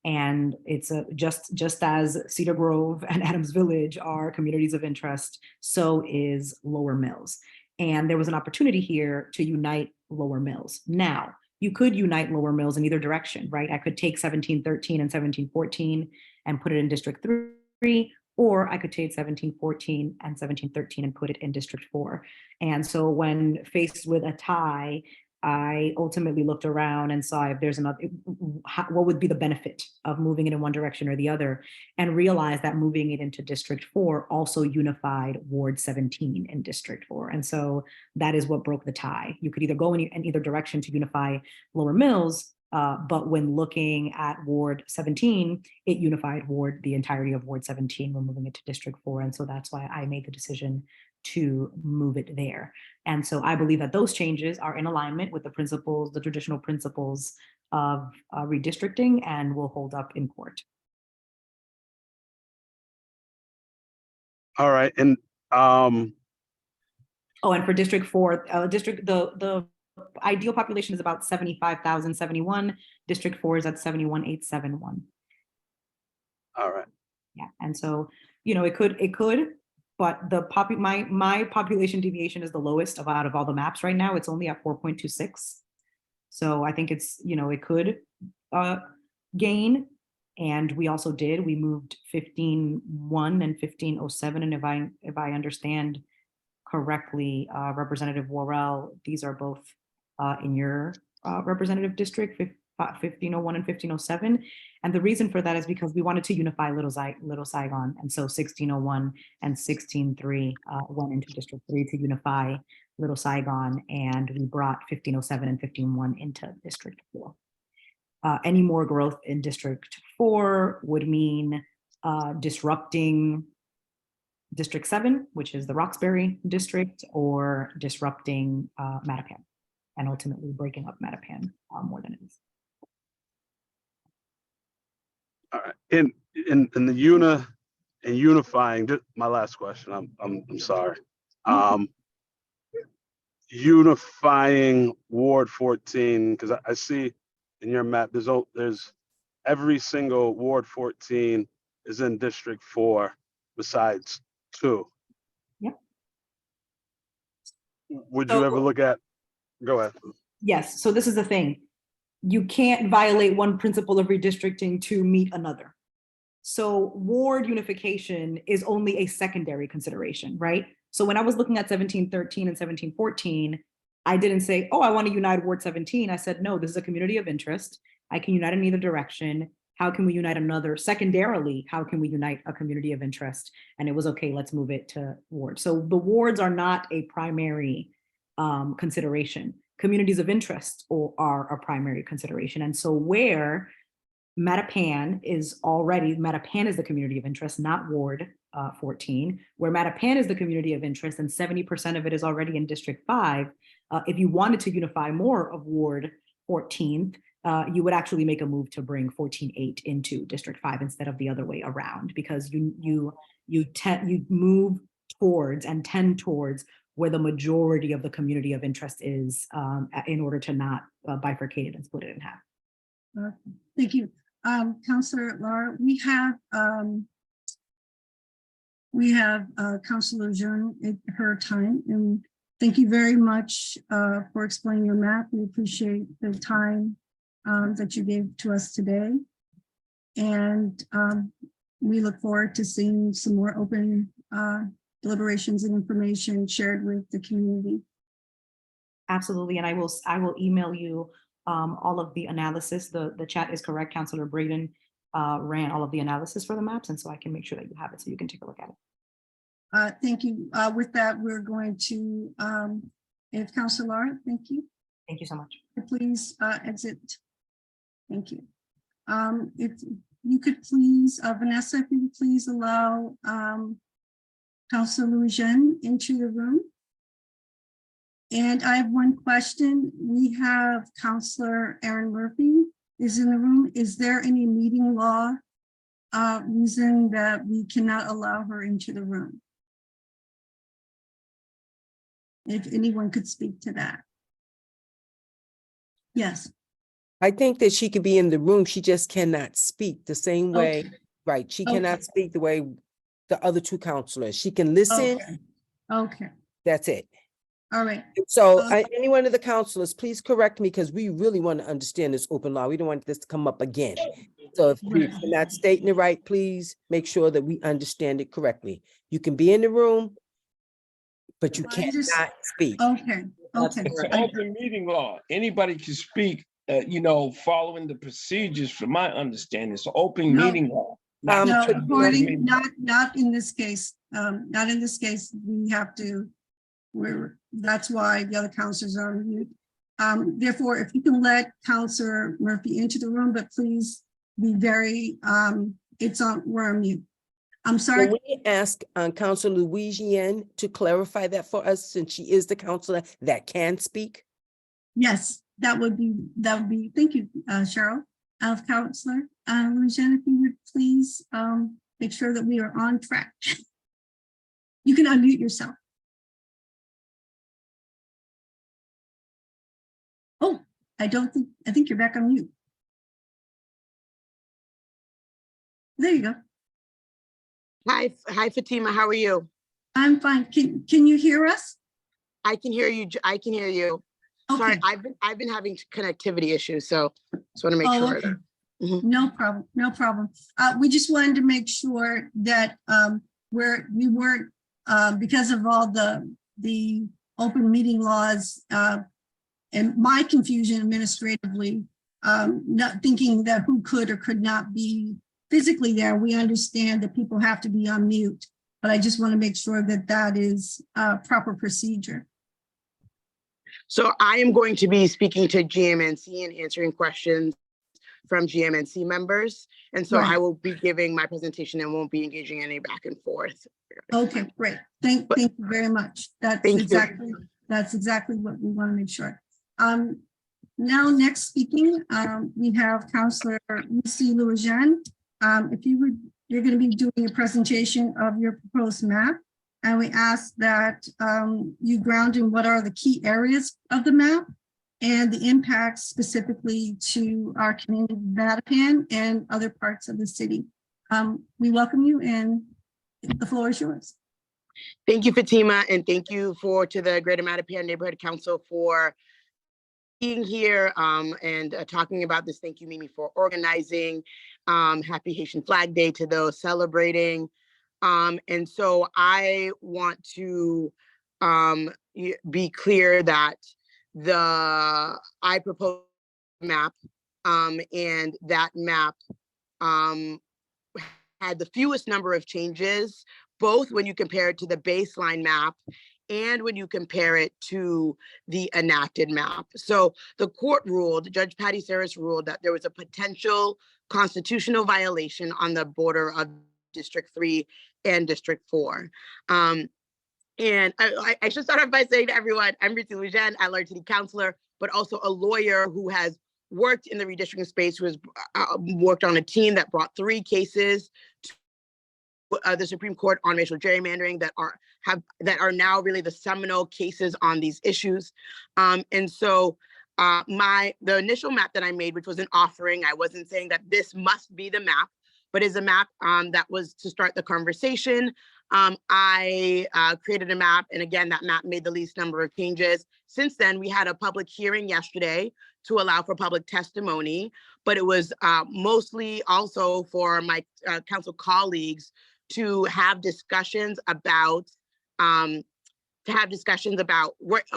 And it's just as Cedar Grove and Adams Village are communities of interest, so is Lower Mills. And there was an opportunity here to unite Lower Mills. Now, you could unite Lower Mills in either direction, right? I could take 1713 and 1714 and put it in District 3, or I could take 1714 and 1713 and put it in District 4. And so when faced with a tie, I ultimately looked around and saw if there's another, what would be the benefit of moving it in one direction or the other, and realized that moving it into District 4 also unified Ward 17 in District 4. And so that is what broke the tie. You could either go in either direction to unify Lower Mills, but when looking at Ward 17, it unified the entirety of Ward 17 when moving it to District 4. And so that's why I made the decision to move it there. And so I believe that those changes are in alignment with the principles, the traditional principles of redistricting, and will hold up in court. All right. And oh, and for District 4, the ideal population is about 75,071. District 4 is at 71,871. all right. Yeah, and so, you know, it could, but the my population deviation is the lowest out of all the maps right now. It's only at 4.26. So I think it's, you know, it could gain. And we also we moved 1501 and 1507. And if I understand correctly, Representative Worrell, these are both in your representative district, 1501 and 1507. And the reason for that is because we wanted to unify Little Saigon. And so 1601 and 1603 went into District 3 to unify Little Saigon, and we brought 1507 and 1501 into District 4. Any more growth in District 4 would mean disrupting District 7, which is the Roxbury district, or disrupting Mattapan, and ultimately breaking up Mattapan more than it is. All right. In the unifying, my last question, I'm sorry. Unifying Ward 14, because I see in your map, there's every single Ward 14 is in District 4 besides 2. Yep. Would you ever look at, go ahead. Yes, so this is the thing. You can't violate one principle of redistricting to meet another. So ward unification is only a secondary consideration, right? So when I was looking at 1713 and 1714, I didn't say, oh, I want to unite Ward 17. I said, no, this is a community of interest. I can unite in either direction. How can we unite another? Secondarily, how can we unite a community of interest? And it was okay, let's move it to ward. So the wards are not a primary consideration. Communities of interest are a primary consideration. And so where Mattapan is the community of interest, not Ward 14, where Mattapan is the community of interest and 70% of it is already in District 5, if you wanted to unify more of Ward 14, you would actually make a move to bring 14-8 into District 5 instead of the other way around, because you move towards and tend towards where the majority of the community of interest is, in order to not bifurcate it and split it in half. Thank you. Councilor Lara, we have Councilor Jean at her time, and thank you very much for explaining your map. We appreciate the time that you gave to us today. And we look forward to seeing some more open deliberations and information shared with the community. Absolutely, and I will email you all of the analysis. The chat is correct. Councilor Braden ran all of the analysis for the maps, and so I can make sure that you have it so you can take a look at it. Thank you. With that, we're going to, if Councilor Lara, thank you. Thank you so much. Please exit. Thank you. If you could please, Vanessa, if you would please allow Councilor Jean into the room. And I have one question. We have Councilor Erin Murphy is in the room. Is there any meeting law reason that we cannot allow her into the room? If anyone could speak to that. Yes. I think that she could be in the room. She just cannot speak the same way. Okay. Right. She Okay. cannot speak the way the other two counselors. She can listen. Okay. Okay. That's it. All right. So Okay. any one of the counselors, please correct me because we really want to understand this open law. We don't want this to come up again. So if you're not stating it right, please make sure that we understand it correctly. You can be in the room, but you I just- cannot speak. Okay. That's Okay. It's correct. an open meeting law. Anybody can speak, you know, following the procedures from my understanding. It's an open No. meeting law. Not Um, No, just a according, meeting. not in this case. Not in this case. We have to, that's why the other counselors are on mute. Therefore, if you can let Councilor Murphy into the room, but please be very, we're on mute. I'm sorry. Can we ask Councilor Louisiane to clarify that for us since she is the counselor that can speak? Yes, that would be, thank you, Cheryl. Councilor Louisiane, if you would please make sure that we are on track. You can unmute yourself. Oh, I think you're back on mute. There you go. Hi, Fatima, how are you? I'm fine. Can you hear us? I can hear you. I can hear you. Sorry, I've been having connectivity issues, so just want to make sure. Okay. No problem. No problem. We just wanted to make sure that we weren't because of all the open meeting laws and my confusion administratively, not thinking that who could or could not be physically there. We understand that people have to be on mute, but I just want to make sure that that is proper procedure. So I am going to be speaking to GMNC and answering questions from GMNC members. And so Right. I will be giving my presentation and won't be engaging any back and forth. Okay, great. Thank you very much. That's Thank you. exactly what we want to make sure. Now, next speaking, we have Councilor Lucy Louisiane. If you would, you're going to be doing a presentation of your proposed map. And we ask that you ground in what are the key areas of the map and the impacts specifically to our community of Mattapan and other parts of the city. We welcome you and the floor is yours. Thank you, Fatima, and thank you to the Greater Mattapan Neighborhood Council for being here and talking about this. Thank you, Mimi, for organizing. Happy Haitian Flag Day to those celebrating. And so I want to be clear that I propose map and that map had the fewest number of changes, both when you compare it to the baseline map and when you compare it to the enacted map. So the court ruled, Judge Patty Saris ruled that there was a potential constitutional violation on the border of District 3 and District 4. And I should start off by saying to everyone, I'm Lucy Louisiane, at-large city councilor, but also a lawyer who has worked in the redistricting space, who has worked on a team that brought 3 cases to the Supreme Court on racial gerrymandering that are now really the seminal cases on these issues. And so the initial map that I made, which was an offering, I wasn't saying that this must be the map, but is a map that was to start the conversation. I created a map, and again, that map made the least number of changes. Since then, we had a public hearing yesterday to allow for public testimony, but it was mostly also for my council colleagues to have discussions about a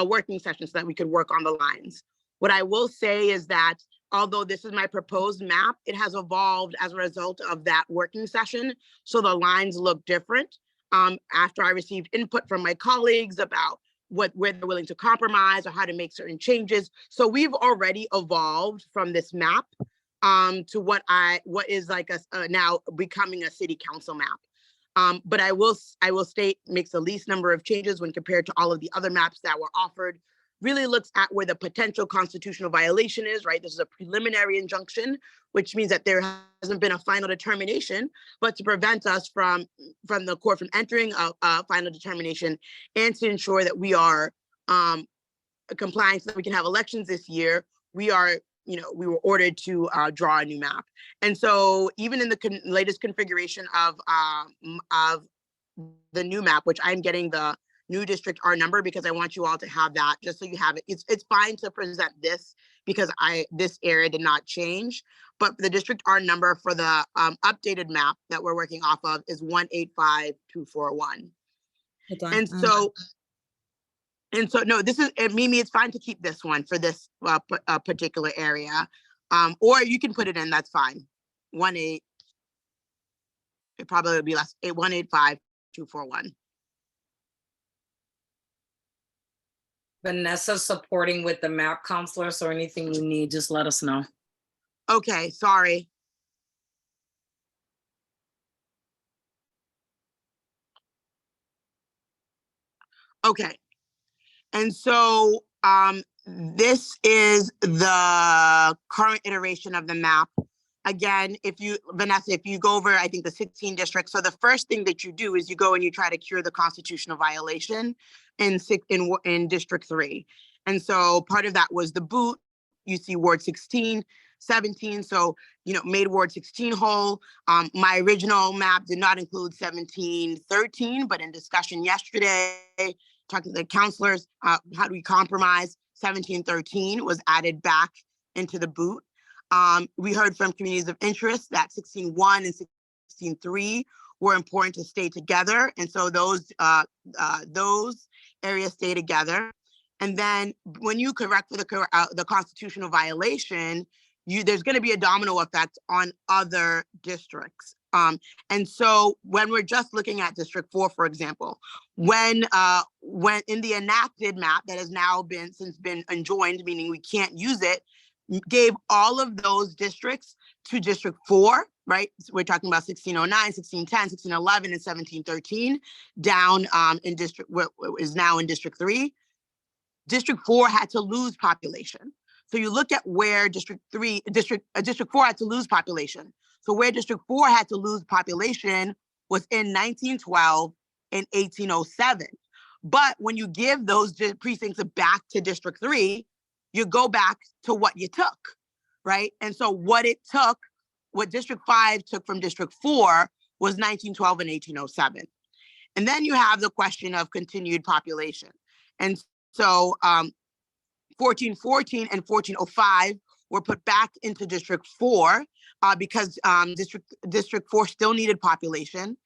working session so that we could work on the lines. What I will say is that although this is my proposed map, it has evolved as a result of that working session. So the lines look different after I received input from my colleagues about where they're willing to compromise or how to make certain changes. So we've already evolved from this map to what is like now becoming a city council map. But I will state makes the least number of changes when compared to all of the other maps that were offered really looks at where the potential constitutional violation is, right? This is a preliminary injunction, which means that there hasn't been a final determination, but to prevent us from the court from entering a final determination and to ensure that we are compliant so that we can have elections this year, we were ordered to draw a new map. And so even in the latest configuration of the new map, which I'm getting the new district R number because I want you all to have that just so you have it. It's fine to present this because this area did not change, but the district R number for the updated map that we're working off of is 185241. And so no, this is Mimi, it's fine to keep this one for this particular area. Or you can put it in, that's fine. It probably would be less, 185241. Vanessa supporting with the map, Councilor, so anything you need, just let us know. Okay, sorry. Okay, and so this is the current iteration of the map. Again, Vanessa, if you go over, I think the 16 districts. So the first thing that you do is you go and you try to cure the constitutional violation in District 3. And so part of that was the boot. You see Ward 16, 17. So, made Ward 16 whole. My original map did not include 17, 13, but in discussion yesterday, talking to the councilors, how do we compromise? 17, 13 was added back into the boot. We heard from communities of interest that 16.1 and 16.3 were important to stay together. And so those areas stay together. And then when you correct for the constitutional violation, there's going to be a domino effect on other districts. And so when we're just looking at District 4, for example, when in the enacted map that has now since been enjoined, meaning we can't use it, gave all of those districts to District 4, right? So we're talking about 1609, 1610, 1611, and 1713 down in what is now in District 3. District 4 had to lose population. So you look at where District 4 had to lose population. So where District 4 had to lose population was in 1912 and 1807. But when you give those precincts back to District 3, you go back to what you took, right? And so what District 5 took from District 4 was 1912 and 1807. And then you have the question of continued population. And so 1414 and 1405 were put back into District 4 because District 4 still needed population.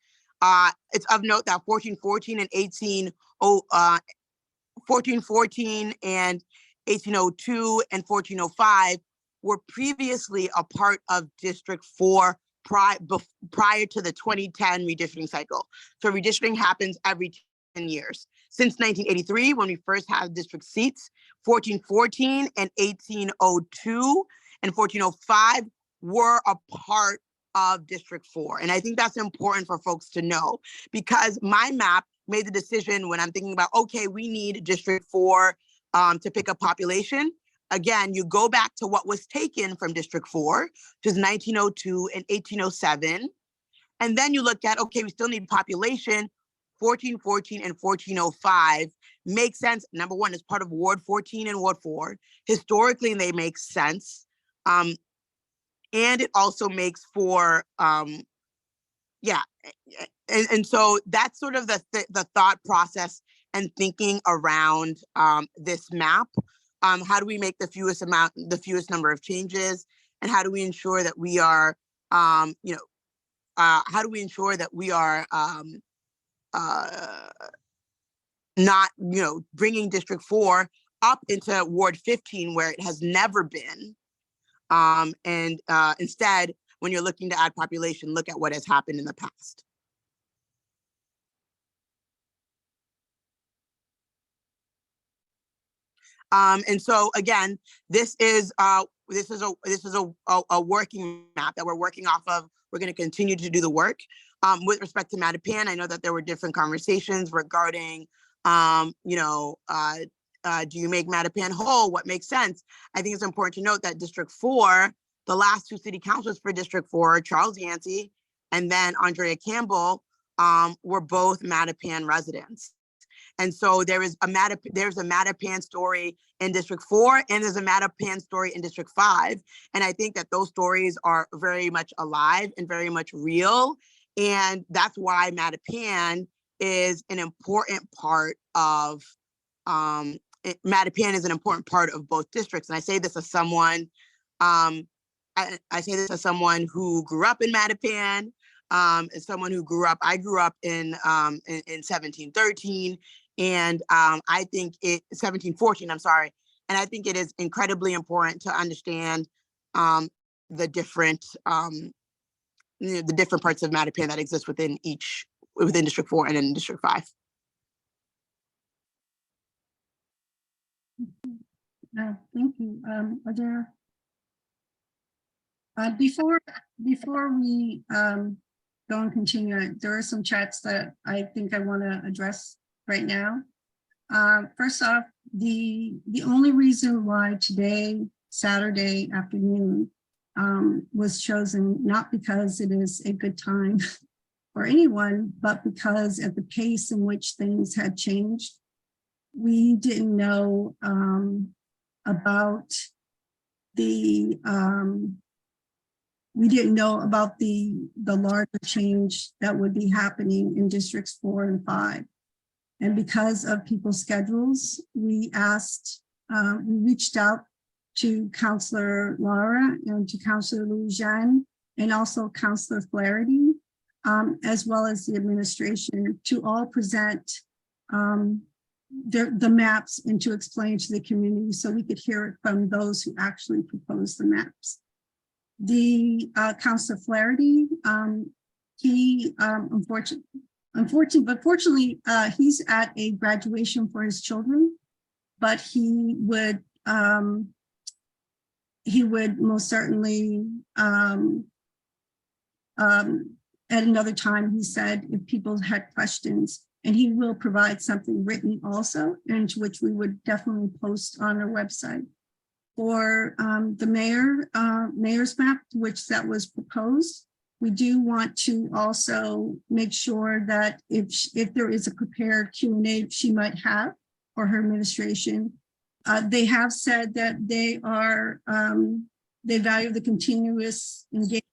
It's of note that 1414 and 1414 and 1802 and 1405 were previously a part of District 4 prior to the 2010 redistricting cycle. So redistricting happens every 10 years. Since 1983, when we first had district seats, 1414 and 1802 and 1405 were a part of District 4. And I think that's important for folks to know, because my map made the decision when I'm thinking about, okay, we need District 4 to pick up population. Again, you go back to what was taken from District 4, which is 1902 and 1807. And then you look at, okay, we still need population. 1414 and 1405 make sense. Number one, it's part of Ward 14 and Ward 4. Historically, they make sense. And it also makes for, And so that's sort of the thought process and thinking around this map. How do we make the fewest number of changes, and how do we ensure that we are, not, bringing District 4 up into Ward 15 where it has never been. Instead, when you're looking to add population, look at what has happened in the past. And so again, this is a working map that we're working off of. We're going to continue to do the work. With respect to Mattapan, I know that there were different conversations regarding, do you make Mattapan whole? What makes sense? I think it's important to note that District 4, the last two city councilors for District 4, Charles Yancey and then Andrea Campbell, were both Mattapan residents. And so there's a Mattapan story in District 4 and there's a Mattapan story in District 5. And I think that those stories are very much alive and very much real. And that's why Mattapan is an important part of, Mattapan is an important part of both districts. And I say this as someone, I say this as someone who grew up in Mattapan, as someone who I grew up in 1713. And I think 1714, I'm sorry. And I think it is incredibly important to understand the different parts of Mattapan that exist within District 4 and in District 5. Thank you. Adhere. Before we go and continue, there are some chats that I think I want to address right now. First off, the only reason why today, Saturday afternoon, was chosen, not because it is a good time for anyone, but because at the pace in which things had changed, we didn't know about the larger change that would be happening in Districts 4 and 5. And because of people's schedules, we reached out to Councilor Laura and to Councilor Louisiane and also Councilor Flaherty, as well as the administration, to all present the maps and to explain to the community so we could hear it from those who actually proposed the maps. The Councilor Flaherty, he fortunately, he's at a graduation for his children, but he would most certainly, at another time, he said, if people had questions, and he will provide something written also, into which we would definitely post on our website. For the mayor's map, which that was proposed, we do want to also make sure that if there is a prepared Q&A she might have for her administration, they have said that they value the continuous engagement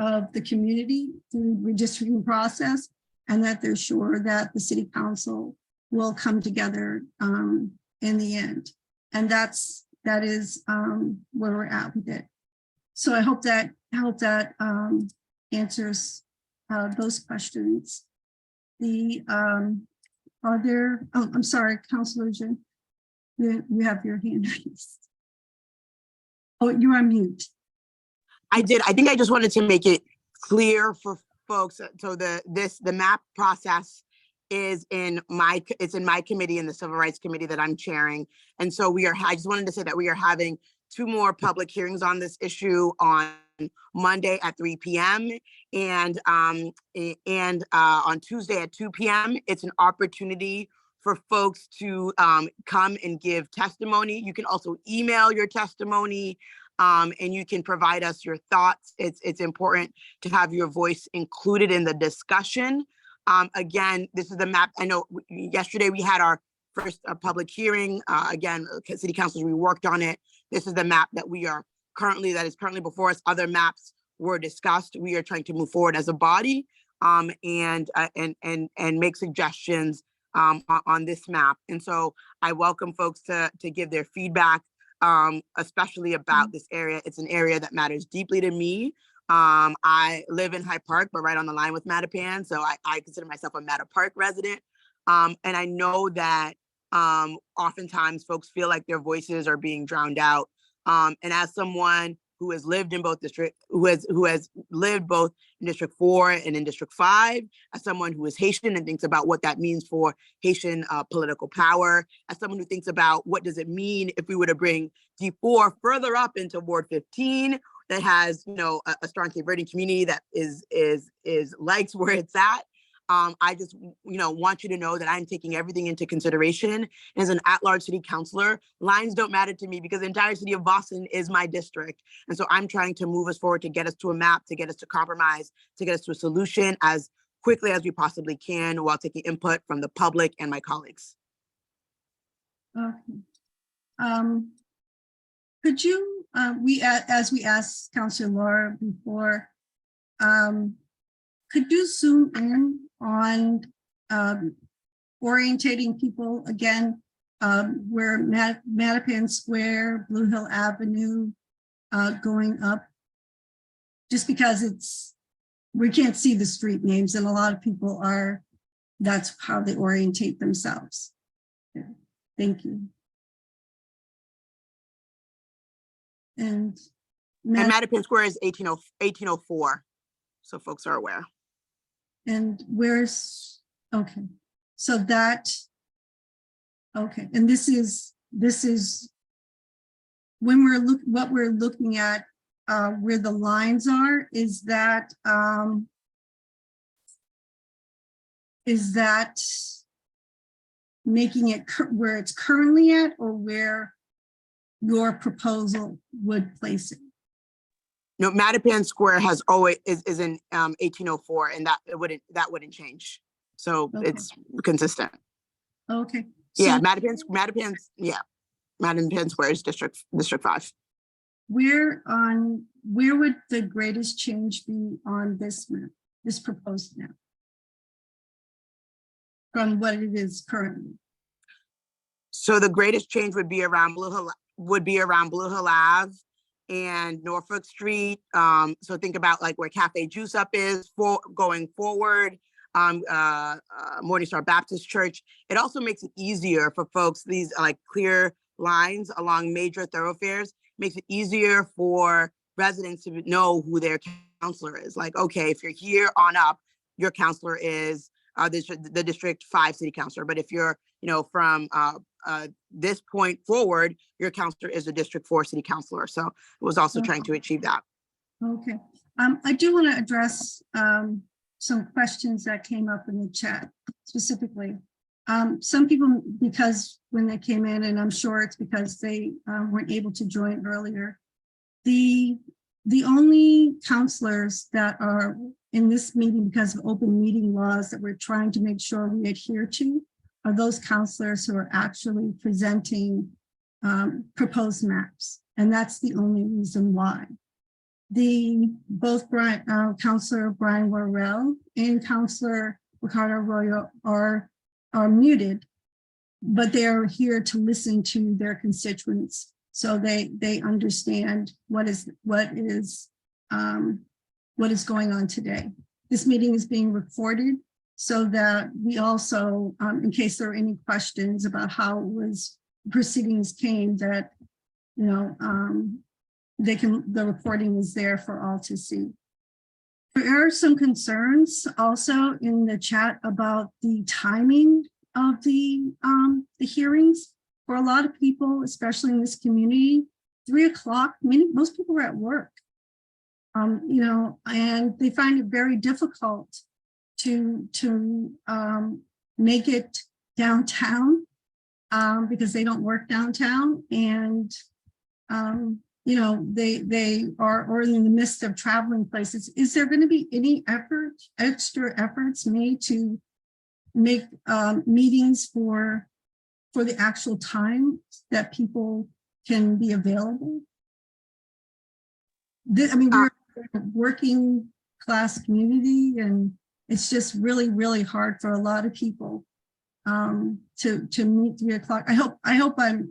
of the community through the redistricting process, and that they're sure that the city council will come together in the end. And that is where we're at with it. So I hope that answers those questions. I'm sorry, Councilor Jen, you have your hand raised. Oh, you're on mute. I did. I think I just wanted to make it clear for folks. So the map process is in my committee, in the Civil Rights Committee that I'm chairing. And so I just wanted to say that we are having 2 more public hearings on this issue on Monday at 3 p.m. and on Tuesday at 2 p.m. It's an opportunity for folks to come and give testimony. You can also email your testimony and you can provide us your thoughts. It's important to have your voice included in the discussion. Again, this is the map. I know yesterday we had our first public hearing. Again, city councilors, we worked on it. This is the map that that is currently before us. Other maps were discussed. We are trying to move forward as a body and make suggestions on this map. And so I welcome folks to give their feedback, especially about this area. It's an area that matters deeply to me. I live in Hyde Park, but right on the line with Mattapan. So I consider myself a Mattapan Park resident. And I know that oftentimes folks feel like their voices are being drowned out. And as someone who has lived in both districts, who has lived both in District 4 and in District 5, as someone who is Haitian and thinks about what that means for Haitian political power, as someone who thinks about what does it mean if we were to bring D4 further up into Ward 15, that has, a strong Cape Verdean community that is likes where it's at. I just, want you to know that I'm taking everything into consideration. As an at-large city councilor, lines don't matter to me because the entire city of Boston is my district. And so I'm trying to move us forward to get us to a map, to get us to compromise, to get us to a solution as quickly as we possibly can while taking input from the public and my colleagues. Okay. Could you, as we asked Councilor Laura before, could you zoom in on orientating people again, where Mattapan Square, Blue Hill Avenue, going up? Just because we can't see the street names and a lot of people that's how they orientate themselves. Yeah. Thank you. And Mattapan Square is 1804, so folks are aware. And where's, okay, so that, okay, and this is when what we're looking at, where the lines are, is that making it where it's currently at, or where your proposal would place it? No, Mattapan Square has always is in 1804, and that wouldn't change. So Okay. It's consistent. Okay. Yeah, So Mattapan Square is District 5. where would the greatest change be on this map, this proposed map, from what it is currently? So the greatest change would be around Blue Hill Ave and Norfolk Street. So think about like where Cafe Juice Up is going forward, Morningstar Baptist Church. It also makes it easier for folks, these like clear lines along major thoroughfares, makes it easier for residents to know who their counselor is. Like, okay, if you're here on up, your counselor is the District 5 City Councilor. But if you're, from this point forward, your counselor is the District 4 City Councilor. So it was also trying to achieve that. Okay. I do want to address some questions that came up in the chat specifically. Some people, because when they came in, and I'm sure it's because they weren't able to join earlier, the only counselors that are in this meeting because of open meeting laws that we're trying to make sure we adhere to are those counselors who are actually presenting proposed maps. And that's the only reason why. Both Councilor Brian Worrell and Councilor Ricardo Arroyo are muted, but they are here to listen to their constituents, so they understand what is going on today. This meeting is being recorded so that we also, in case there are any questions about how proceedings came, that the recording is there for all to see. There are some concerns also in the chat about the timing of the hearings. For a lot of people, especially in this community, 3 o'clock, most people are at work, and they find it very difficult to make it downtown because they don't work downtown, and they are or in the midst of traveling places. Is there going to be any extra efforts made to make meetings for the actual time that people can be available? We're a working class community, and it's just really, really hard for a lot of people to meet 3 o'clock. I hope I'm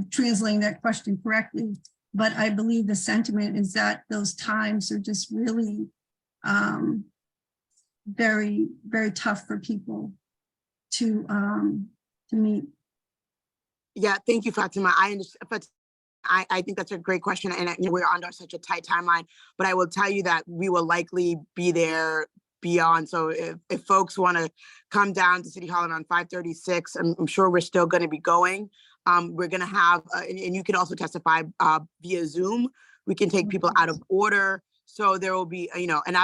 translating that question correctly, but I believe the sentiment is that those times are just really very, very tough for people to meet. Yeah, thank you, Fatima. I understand, but I think that's a great question, and we're under such a tight timeline, but I will tell you that we will likely be there beyond. So if folks want to come down to City Hall around 5:36, I'm sure we're still going to be going. We're going to have, and you can also testify via Zoom. We can take people out of order. So there will be, and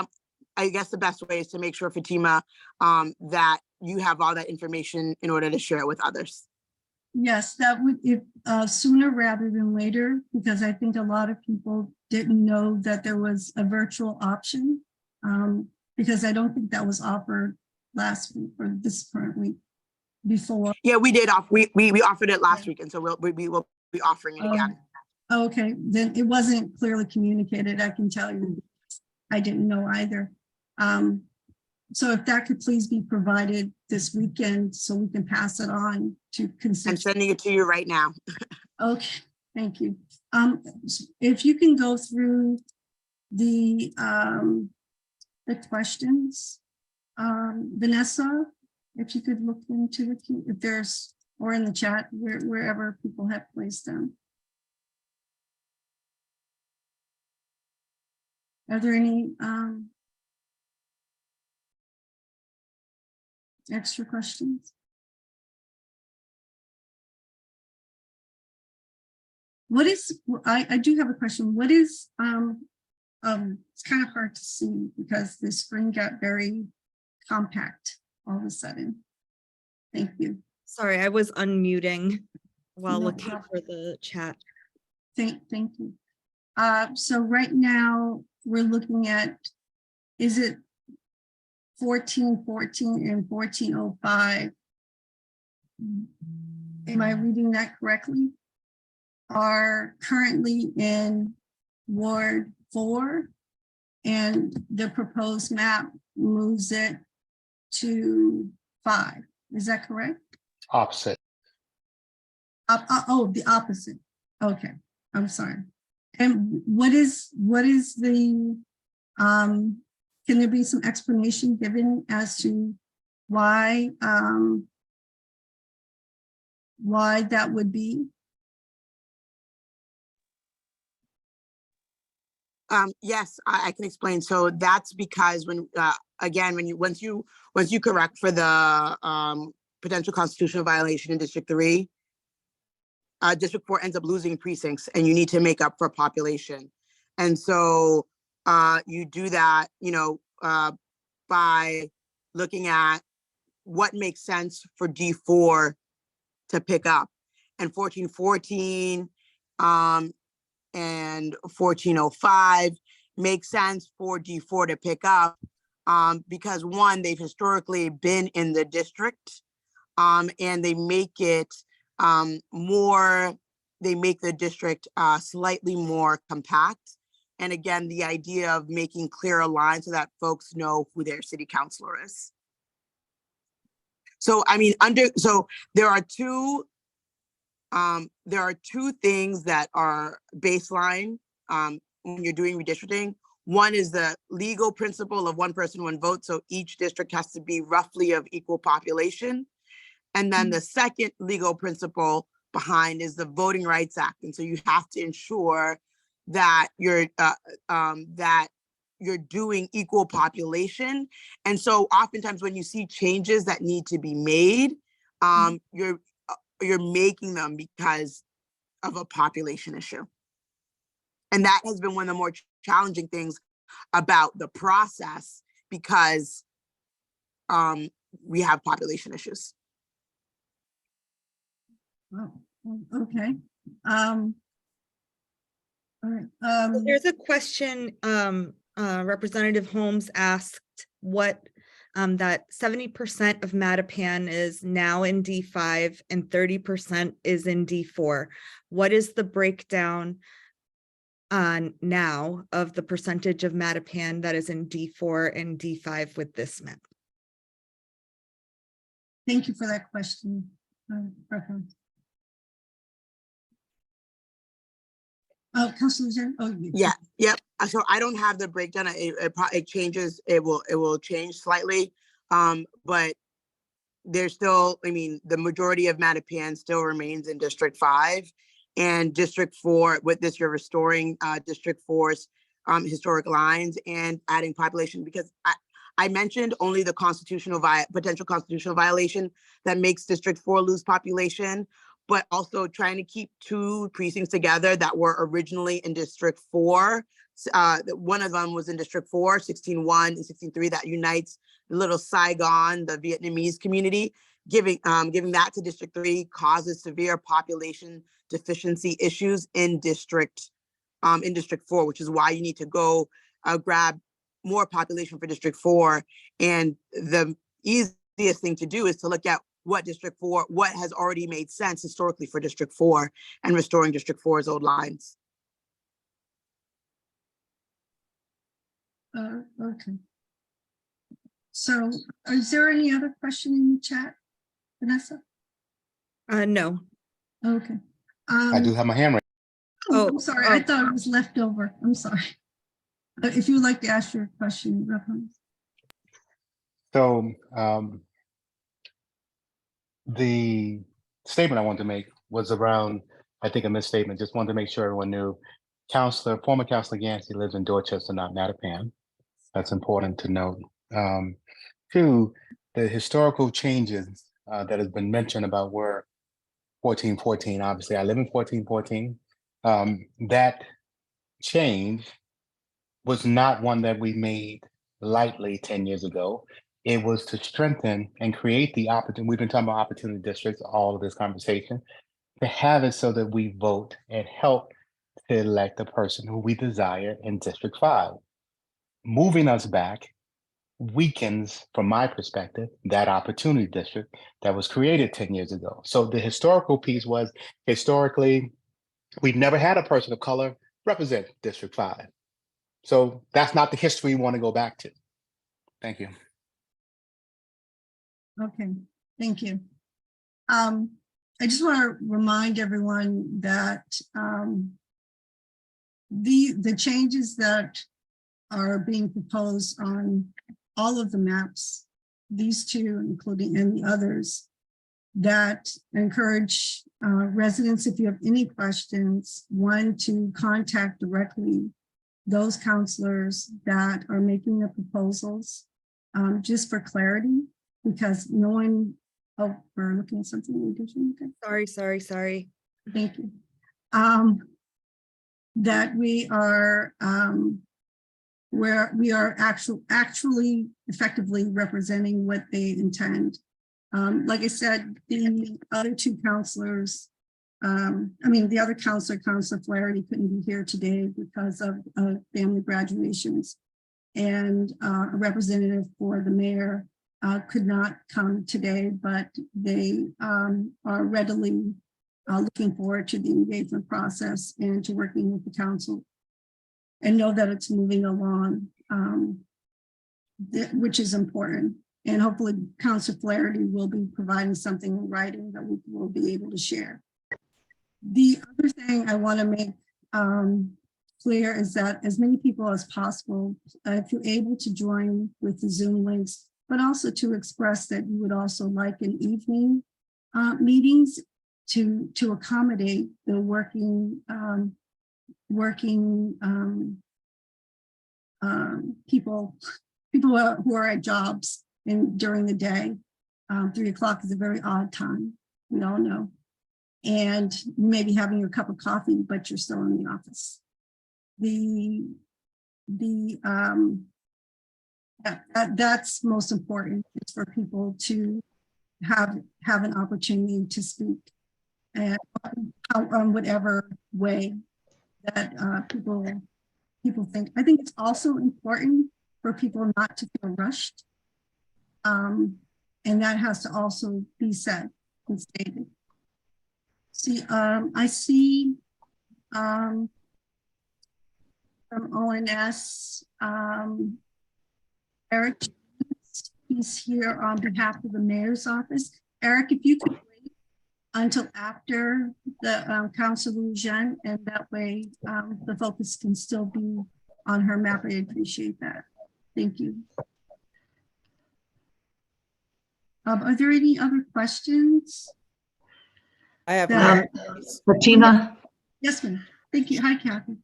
I guess the best way is to make sure, Fatima, that you have all that information in order to share it with others. Yes, that would, if sooner rather than later, because I think a lot of people didn't know that there was a virtual option. Because I don't think that was offered last week or this current week before. Yeah, we did we offered it last week, and so we will be offering it again. Okay, then it wasn't clearly communicated, I can tell you. I didn't know either. So if that could please be provided this weekend so we can pass it on to consider. I'm sending it to you right now. Okay, thank you. If you can go through the questions, Vanessa, if you could look into it, if there's, or in the chat, wherever people have placed them. Are there any extra questions? What is, I do have a question. What is, it's kind of hard to see because the screen got very compact all of a sudden. Thank you. Sorry, I was unmuting while No looking problem. for the chat. Thank you. So right now we're looking at, is it 1414 and 1405? Am I reading that correctly? Are currently in Ward 4, and the proposed map moves it to 5. Is that correct? Opposite. Oh, the opposite. Okay, I'm sorry. And what is the, can there be some explanation given as to why that would be? Yes, I can explain. So that's because when, again, once you correct for the potential constitutional violation in District 3, District 4 ends up losing precincts, and you need to make up for population. And so you do that, by looking at what makes sense for D4 to pick up. And 1414 and 1405 make sense for D4 to pick up because one, they've historically been in the district, and they make it they make the district slightly more compact. And again, the idea of making clearer lines so that folks know who their city councilor is. So, I mean, there are two things that are baseline when you're doing redistricting. One is the legal principle of one person, one vote. So each district has to be roughly of equal population. And then the second legal principle behind is the Voting Rights Act. And so you have to ensure that you're doing equal population. And so oftentimes when you see changes that need to be made, you're making them because of a population issue. And that has been one of the more challenging things about the process because we have population issues. Oh, okay. All right. There's a question, Representative Holmes asked what that 70% of Mattapan is now in D5 and 30% is in D4. What is the breakdown now of the percentage of Mattapan that is in D4 and D5 with this map? Thank you for that question. Councilor Jen? Oh, yeah, yep. So I don't have the breakdown. It changes. It will change slightly, but there's still. I mean, the majority of Mattapan still remains in District 5, and District 4. With this, you're restoring District 4's historic lines and adding population because I mentioned only the potential constitutional violation that makes District 4 lose population. but also trying to keep two precincts together that were originally in District 4. One of them was in District 4, 16-1 and 16-3, that unites the little Saigon, the Vietnamese community. Giving that to District 3 causes severe population deficiency issues in District 4, which is why you need to go grab more population for District 4. And the easiest thing to do is to look at what has already made sense historically for District 4 and restoring District 4's old lines. Okay. So is there any other question in the chat, Vanessa? No. Okay. I do have my hand raised. Oh, I'm sorry. I thought it was left over. I'm sorry. If you would like to ask your question, Reverend. So the statement I wanted to make was around, I think, a misstatement. Just wanted to make sure everyone knew. Former Councilor Yancey lives in Dorchester, not Mattapan. That's important to note. Two, the historical changes that has been mentioned about where 1414, obviously I live in 1414. That change was not one that we made lightly 10 years ago. It was to strengthen and create the opportunity. We've been talking about opportunity districts, all of this conversation, to have it so that we vote and help to elect the person who we desire in District 5. Moving us back weakens, from my perspective, that opportunity district that was created 10 years ago. So the historical piece was, historically, we've never had a person of color represent District 5. So that's not the history we want to go back to. Thank you. Okay, thank you. I just want to remind everyone that the changes that are being proposed on all of the maps, these two, including and the others, that encourage residents, if you have any questions, one, to contact directly those councilors that are making the proposals, just for clarity, because no one, oh, we're looking at something in addition. Okay. Sorry. Thank you. That we are where we are actually effectively representing what they intend. Like I said, the other two councilors, the other Councilor Flaherty couldn't be here today because of family graduations, and a representative for the mayor could not come today, but they are readily looking forward to the engagement process and to working with the council, and know that it's moving along, which is important. And hopefully Councilor Flaherty will be providing something in writing that we will be able to share. The other thing I want to make clear is that as many people as possible, if you're able to join with the Zoom links, but also to express that you would also like an evening meetings to accommodate the working people who are at jobs and during the day. 3 o'clock is a very odd time, we all know. And you may be having your cup of coffee, but you're still in the office. That's most important, is for people to have an opportunity to speak, and whatever way that people think. I think it's also important for people not to feel rushed, and that has to also be said and stated. See, I see from ONS, Eric, he's here on behalf of the mayor's office. Eric, if you could wait until after the Councilor Lujan, and that way the focus can still be on her map. I appreciate that. Thank you. Are there any other questions? I have Bettina. Yes, ma'am. Thank you. Hi, Kathy.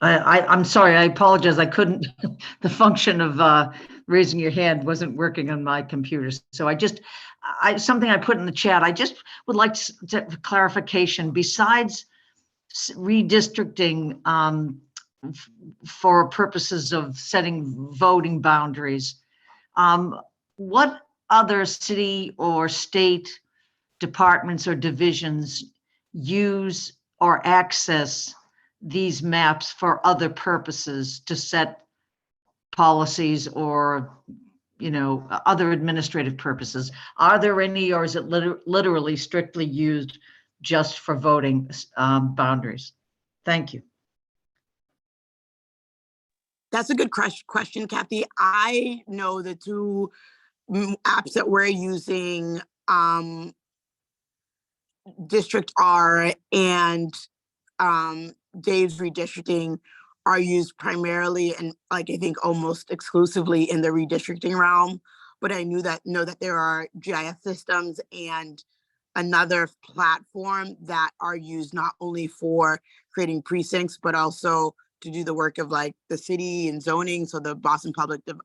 I'm sorry, I apologize. I couldn't, the function of raising your hand wasn't working on my computer. So something I put in the chat, I just would like clarification. Besides redistricting for purposes of setting voting boundaries, what other city or state departments or divisions use or access these maps for other purposes to set policies or, other administrative purposes? Are there any, or is it literally strictly used just for voting boundaries? Thank you. That's a good question, Kathy. I know the two apps that we're using, District R and Dave's Redistricting, are used primarily and I think almost exclusively in the redistricting realm. But I know that there are GIS systems and another platform that are used not only for creating precincts, but also to do the work of the city and zoning. So the Boston Public, the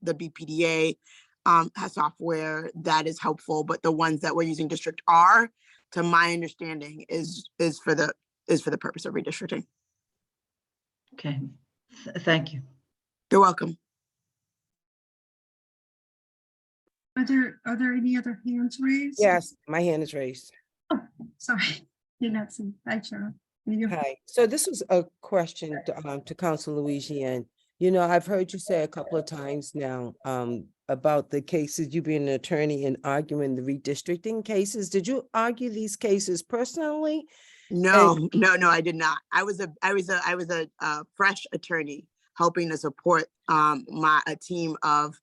BPDA has software that is helpful, but the ones that we're using District R, to my understanding, is for the purpose of redistricting. Okay, thank you. You're welcome. Are there any other hands raised? Yes, my hand is raised. Oh, sorry, did not see. Hi, Cheryl. Hi. So this was a question to Councilor Louisiane. I've heard you say a couple of times now about the cases, you being an attorney and arguing the redistricting cases. Did you argue these cases personally? No, I did not. I was a fresh attorney helping to support a team of.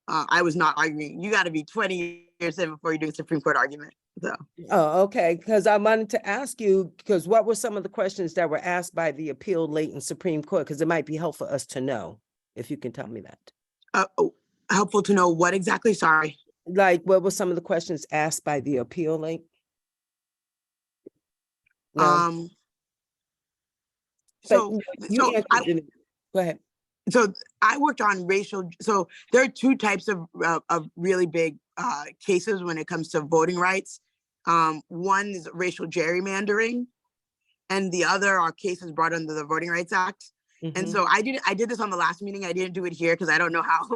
I was not arguing. You got to be 20 years in before you do a Supreme Court argument. So. Oh, okay. Because I wanted to ask you, because what were some of the questions that were asked by the appeal late in Supreme Court? Because it might be helpful for us to know, if you can tell me that. Helpful to know what exactly? Sorry. What were some of the questions asked by the appeal late? No. Go ahead. So I worked on racial. So there are two types of really big cases when it comes to voting rights. One is racial gerrymandering, and the other are cases brought under the Voting Rights Act. Mm-hmm. And so I did this on the last meeting. I didn't do it here because I don't know how.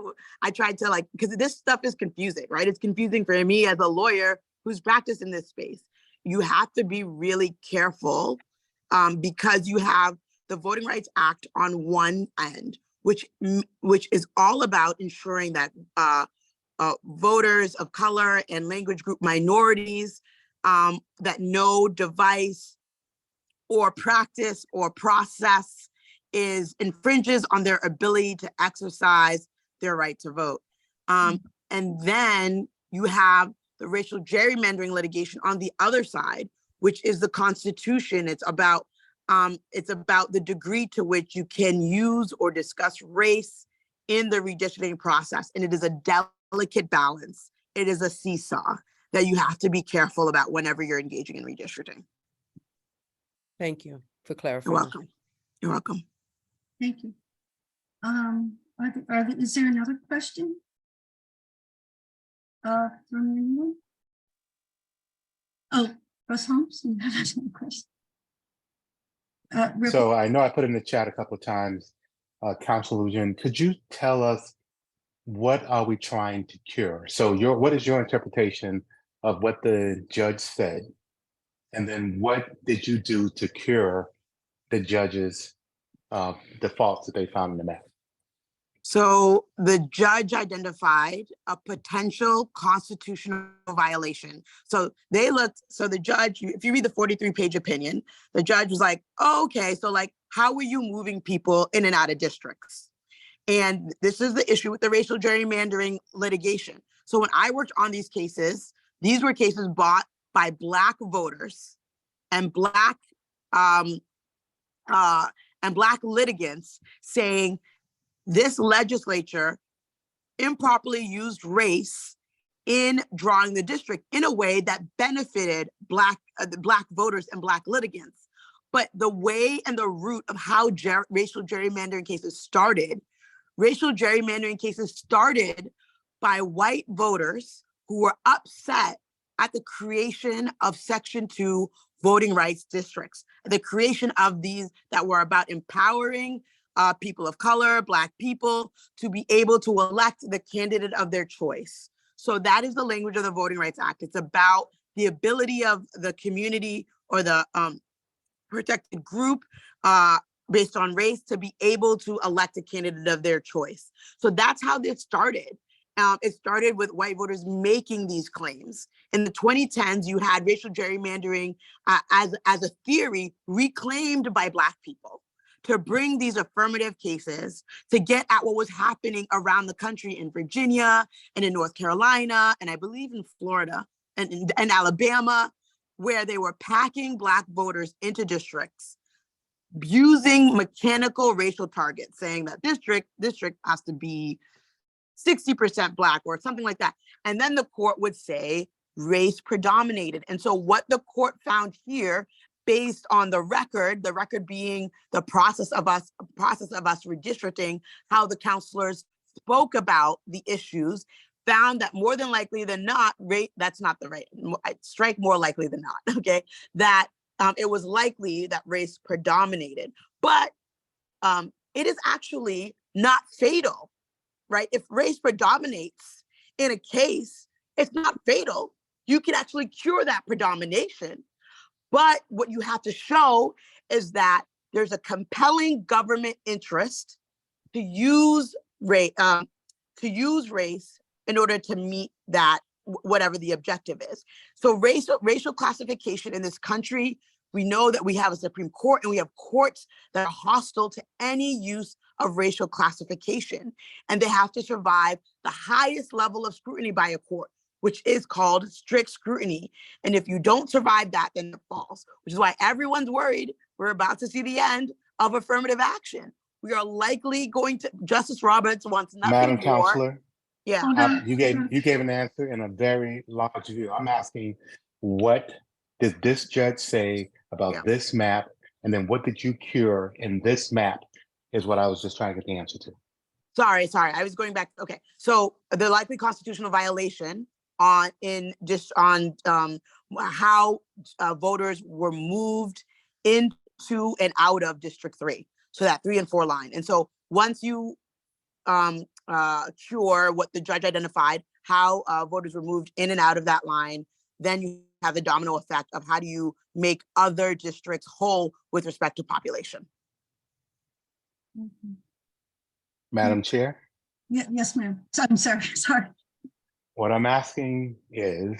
I tried to because this stuff is confusing, right? It's confusing for me as a lawyer who's practiced in this space. You have to be really careful because you have the Voting Rights Act on one end, which is all about ensuring that voters of color and language group minorities, that no device or practice or process infringes on their ability to exercise their right to vote. And then you have the racial gerrymandering litigation on the other side, which is the Constitution. It's about the degree to which you can use or discuss race in the redistricting process. And it is a delicate balance. It is a seesaw that you have to be careful about whenever you're engaging in redistricting. Thank you for clarifying. You're welcome. You're welcome. Thank you. Is there another question? From anyone? Oh, Russ Holmes, you have another question. So I know I put in the chat a couple of times, Councilor Louisiane, could you tell us what are we trying to cure? So what is your interpretation of what the judge said? And then what did you do to cure the judge's the faults that they found in the map? So the judge identified a potential constitutional violation. So the judge, if you read the 43-page opinion, the judge was like, oh, okay, so how are you moving people in and out of districts? And this is the issue with the racial gerrymandering litigation. So when I worked on these cases, these were cases brought by Black voters and Black litigants saying, this legislature improperly used race in drawing the district in a way that benefited Black voters and Black litigants. But the way and the root of how racial gerrymandering cases started by white voters who were upset at the creation of Section 2 voting rights districts, the creation of these that were about empowering people of color, Black people, to be able to elect the candidate of their choice. So that is the language of the Voting Rights Act. It's about the ability of the community or the protected group based on race to be able to elect a candidate of their choice. So that's how this started. It started with white voters making these claims. In the 2010s, you had racial gerrymandering as a theory reclaimed by Black people to bring these affirmative cases to get at what was happening around the country in Virginia and in North Carolina, and I believe in Florida and Alabama, where they were packing Black voters into districts using mechanical racial targets, saying that district has to be 60% Black or something like that. And then the court would say race predominated. And so what the court found here, based on the record being the process of us redistricting, how the councilors spoke about the issues, found that more than likely than not, that's not the right, strike more likely than not, okay? That it was likely that race predominated, but it is actually not fatal, right? If race predominates in a case, it's not fatal. You can actually cure that predomination. But what you have to show is that there's a compelling government interest to use race in order to meet that, whatever the objective is. So racial classification in this country, we know that we have a Supreme Court and we have courts that are hostile to any use of racial classification. And they have to survive the highest level of scrutiny by a court, which is called strict scrutiny. And if you don't survive that, then it falls, which is why everyone's worried we're about to see the end of affirmative action. We are likely going to, Justice Roberts wants nothing Madam more. Counselor, Yeah. you gave an answer in a very large view. I'm asking, what did this judge say about this map? And then what did you cure in this map is what I was just trying to get the answer to. Sorry, I was going back. Okay, so the likely constitutional violation how voters were moved into and out of District 3, so that 3 and 4 line. And so once you cure what the judge identified, how voters were moved in and out of that line, then you have the domino effect of how do you make other districts whole with respect to population. Mm-hmm. Madam Chair? Yes, ma'am. I'm sorry. What I'm asking is,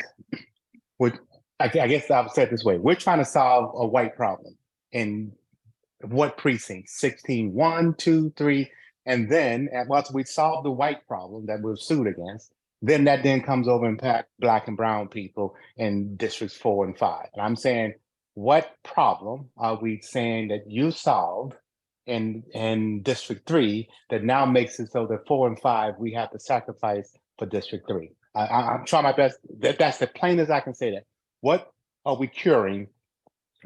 I guess I'll say it this way. We're trying to solve a white problem. In what precinct? 16, 1, 2, 3. And then once we solve the white problem that we're sued against, then that comes over and impact Black and brown people in districts 4 and 5. And I'm saying, what problem are we saying that you solved in District 3 that now makes it so that 4 and 5 we have to sacrifice for District 3? I'm trying my best. That's the plain as I can say that. What are we curing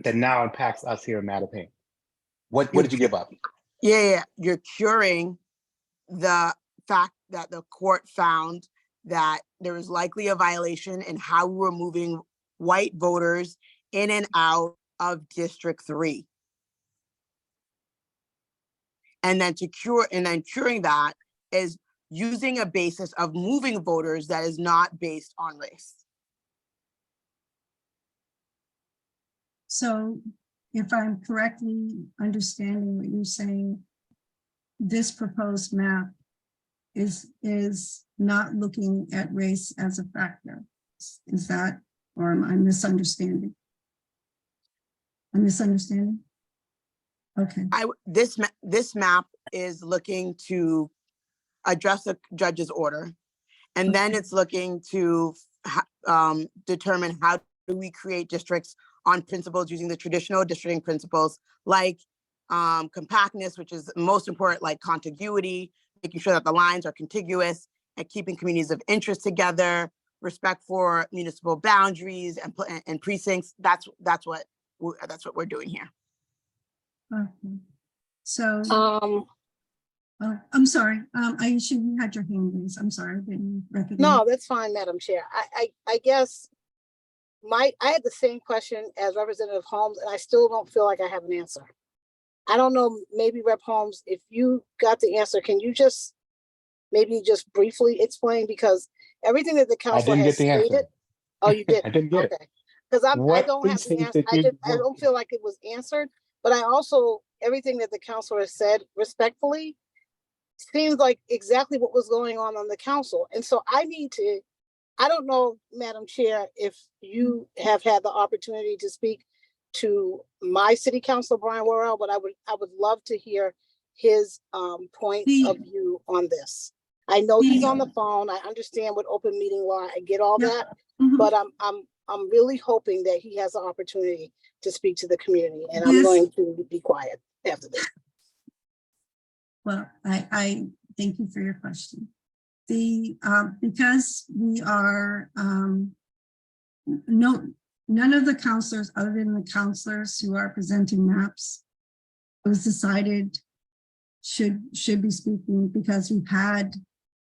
that now impacts us here in Mattapan? What did you give up? Yeah, you're curing the fact that the court found that there was likely a violation in how we were moving white voters in and out of District 3. And then curing that is using a basis of moving voters that is not based on race. So if I'm correctly understanding what you're saying, this proposed map is not looking at race as a factor. Is that, or am I misunderstanding? I'm misunderstanding? Okay. This map is looking to address the judge's order, and then it's looking to determine how do we create districts on principles using the traditional districting principles like compactness, which is most important, like contiguity, making sure that the lines are contiguous and keeping communities of interest together, respect for municipal boundaries and precincts. That's what we're doing here. Okay. So, Um, I'm sorry, Aisha, you had your hand raised. I'm sorry, I didn't recognize. no, that's fine, Madam Chair. I guess I had the same question as Representative Holmes, and I still don't feel like I have an answer. I don't know, maybe Rep. Holmes, if you got the answer, can you just maybe just briefly explain? Because everything that the council didn't has get the answer. stated. Oh, you did? I didn't get it. Okay. Because I What don't have the precincts answer. did you I don't feel like it was answered, but I also, everything that the councilor has said respectfully seems like exactly what was going on the council. And so I don't know, Madam Chair, if you have had the opportunity to speak to my city councilor, Brian Worrell, but I would love to hear his point of view on this. I know he's on the phone. I understand with open meeting law. I get all that, but I'm really hoping that he has the opportunity to speak to the community, and I'm going to be quiet after this. Well, I thank you for your question. Because we are, none of the councilors other than the councilors who are presenting maps, it was decided should be speaking, because we've had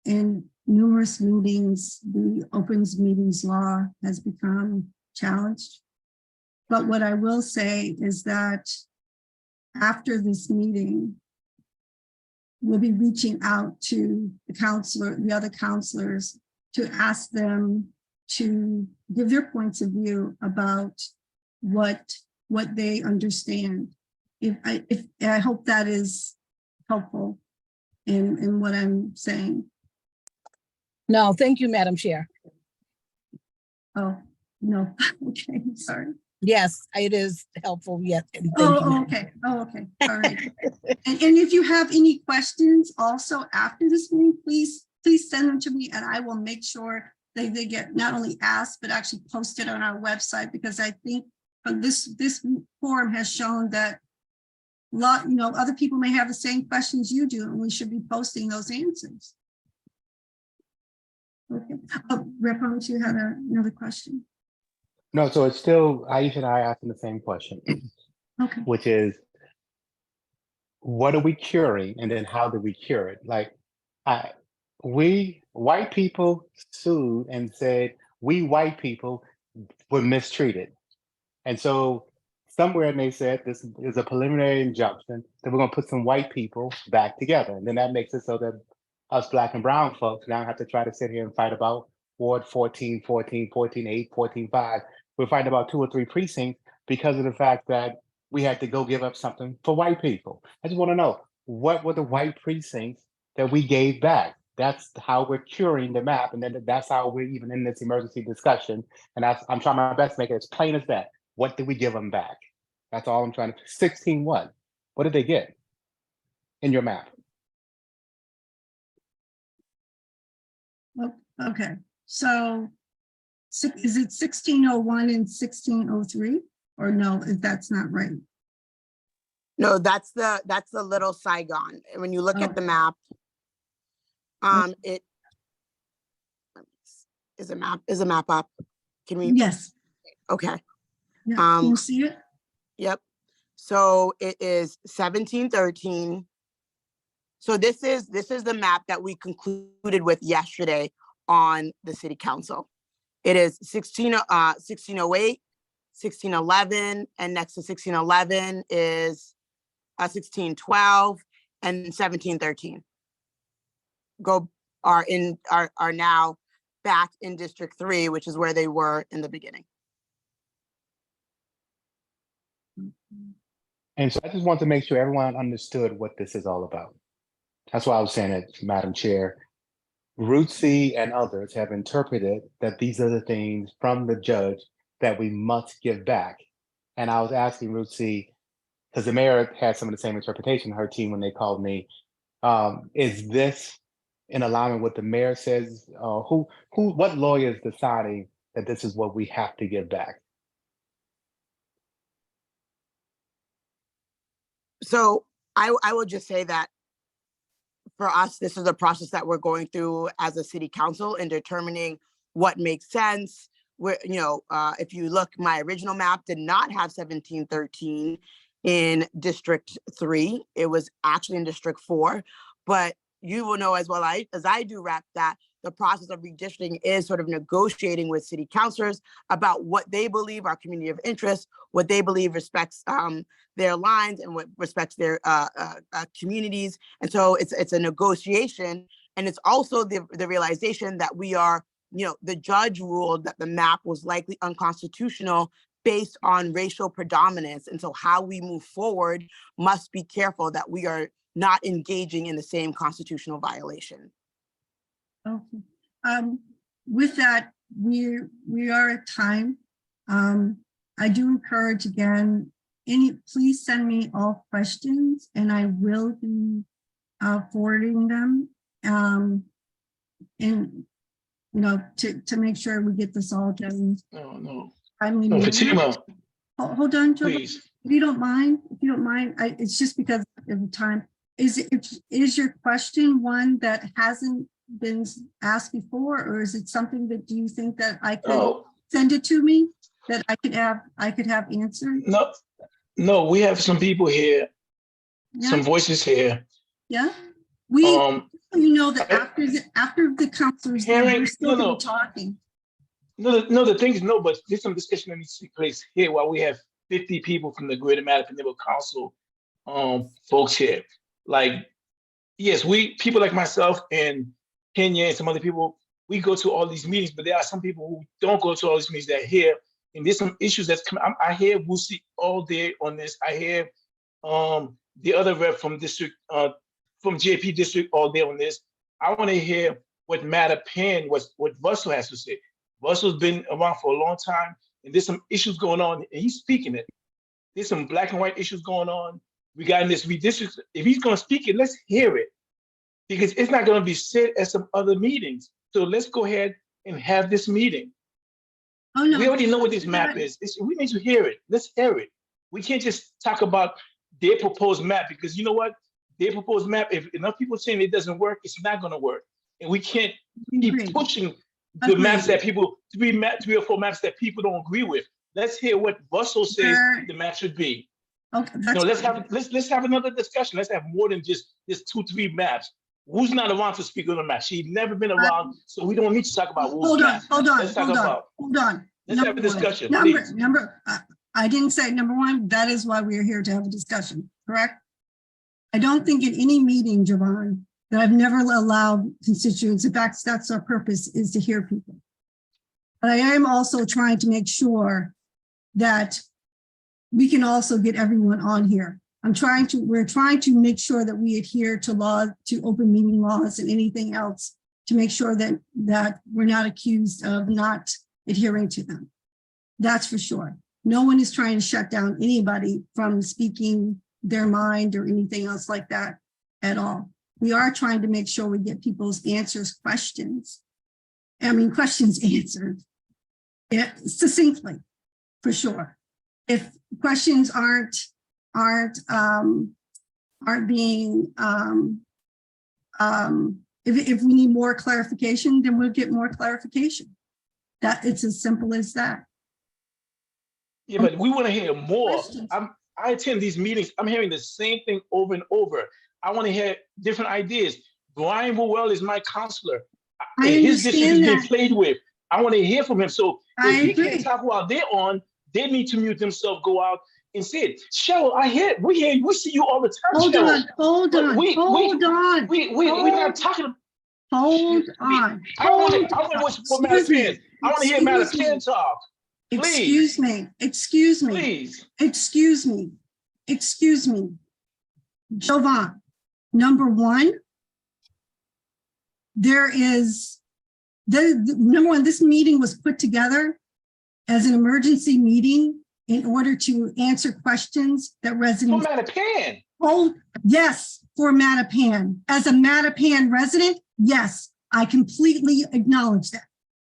in numerous meetings, the opens meetings law has become challenged. But what I will say is that after this meeting, we'll be reaching out to the other councilors to ask them to give their points of view about what they understand. I hope that is helpful in what I'm saying. No, thank you, Madam Chair. Oh, no, okay, sorry. Yes, it is helpful. Yes. Okay. Oh, okay. All right. And if you have any questions also after this meeting, please send them to me, and I will make sure they get not only asked, but actually posted on our website, because I think this forum has shown that other people may have the same questions you do, and we should be posting those answers. Okay. Rep. Holmes, you had another question. No, so it's still, Aisha and I asking the same question, Okay. which is, what are we curing, and then how do we cure it? Like, we white people sued and said we white people were mistreated, and so somewhere they said this is a preliminary injunction that we're going to put some white people back together, and then that makes it so that us black and brown folks now have to try to sit here and fight about Ward 14, 14, 14, 8, 14, 5. We're fighting about 2 or 3 precincts because of the fact that we had to go give up something for white people. I just want to know, what were the white precincts that we gave back? That's how we're curing the map. And then that's how we're even in this emergency discussion. And I'm trying my best to make it as plain as that. What did we give them back? That's all I'm trying to, 16 what? What did they get in your map? Okay, so is it 1601 and 1603, or no, that's not right? No, that's the Little Saigon. And when you look at the map, it is a map up. Can we? Yes. Okay. Yeah, can you see it? Yep. So it is 1713. So this is the map that we concluded with yesterday on the city council. It is 1608, 1611, and next to 1611 is 1612 and 1713. Are now back in District 3, which is where they were in the beginning. And so I just want to make sure everyone understood what this is all about. That's why I was saying it, Madam Chair. Root C and others have interpreted that these are the things from the judge that we must give back. And I was asking Root C, because the mayor had some of the same interpretation, her team, when they called me. Is this in alignment with the mayor says? What lawyer is deciding that this is what we have to give back? So I will just say that for us, this is a process that we're going through as a city council in determining what makes sense. Where, if you look, my original map did not have 1713. in District 3. It was actually in District 4, but you will know as well as I do, Rep, that the process of redistricting is sort of negotiating with city councilors about what they believe are community of interest, what they believe respects their lines and what respects their communities. And so it's a negotiation. And it's also the realization that we are, the judge ruled that the map was likely unconstitutional based on racial predominance. And so how we move forward must be careful that we are not engaging in the same constitutional violation. Okay. With that, we are at time. I do encourage again, please send me all questions and I will be forwarding them. And to make sure we get this all done. No. No, Fatima. Hold on, Joe. Please. If you don't mind, it's just because of the time. Is your question one that hasn't been asked before, or is it something that do you think that I could send it to me that I could have answered? No, we have some people here, some voices here. Yeah, that after the councilors, we're still gonna be talking. The thing is, but there's some discussion that needs to take place here while we have 50 people from the Greater Mattapan Neighborhood Council folks here. Like, yes, people like myself and Kenya and some other people, we go to all these meetings, but there are some people who don't go to all these meetings that are here. And there's some issues that's coming. I hear Wusi all day on this. I hear the other rep from JP District all day on this. I want to hear what Mattapan, what Russell has to say. Russell's been around for a long time, and there's some issues going on, and he's speaking it. There's some black and white issues going on regarding this redistricting. If he's going to speak it, let's hear it, because it's not going to be said at some other meetings. So let's go ahead and have this meeting. Oh, no. We already know what this map is. We need to hear it. Let's hear it. We can't just talk about their proposed map, because you know what? Their proposed map, if enough people saying it doesn't work, it's not going to work. And we can't keep pushing the maps that people, three or four maps that people don't agree with. Let's hear what Russell says the map should be. Okay. Let's have another discussion. Let's have more than just 2-3 maps. Who's not around to speak on the map? She's never been around, so we don't need to talk about Hold on. Let's have a discussion. I didn't say number one. That is why we are here to have a discussion, correct? I don't think in any meeting, Javon, that I've never allowed constituents. In fact, that's our purpose, is to hear people. But I am also trying to make sure that we can also get everyone on here. We're trying to make sure that we adhere to law, to open meeting laws and anything else to make sure that we're not accused of not adhering to them. That's for sure. No one is trying to shut down anybody from speaking their mind or anything else like that at all. We are trying to make sure we get people's questions answered succinctly, for sure. If questions aren't being, if we need more clarification, then we'll get more clarification. That it's as simple as that. Yeah, but we want to hear more. I attend these meetings. I'm hearing the same thing over and over. I want to hear different ideas. Brian Wowell is my counselor. His district is being played with. I want to hear from him. So if he can't talk while they're on, they need to mute themselves, go out and say it. Cheryl, we see you all the time. Hold on. We're not talking. Hold on. I want to hear Mattapan talk. Please. Excuse me. Jovan, number one, this meeting was put together as an emergency meeting in order to answer questions that residents— For Mattapan. Oh, yes, for Mattapan. As a Mattapan resident, yes, I completely acknowledge that.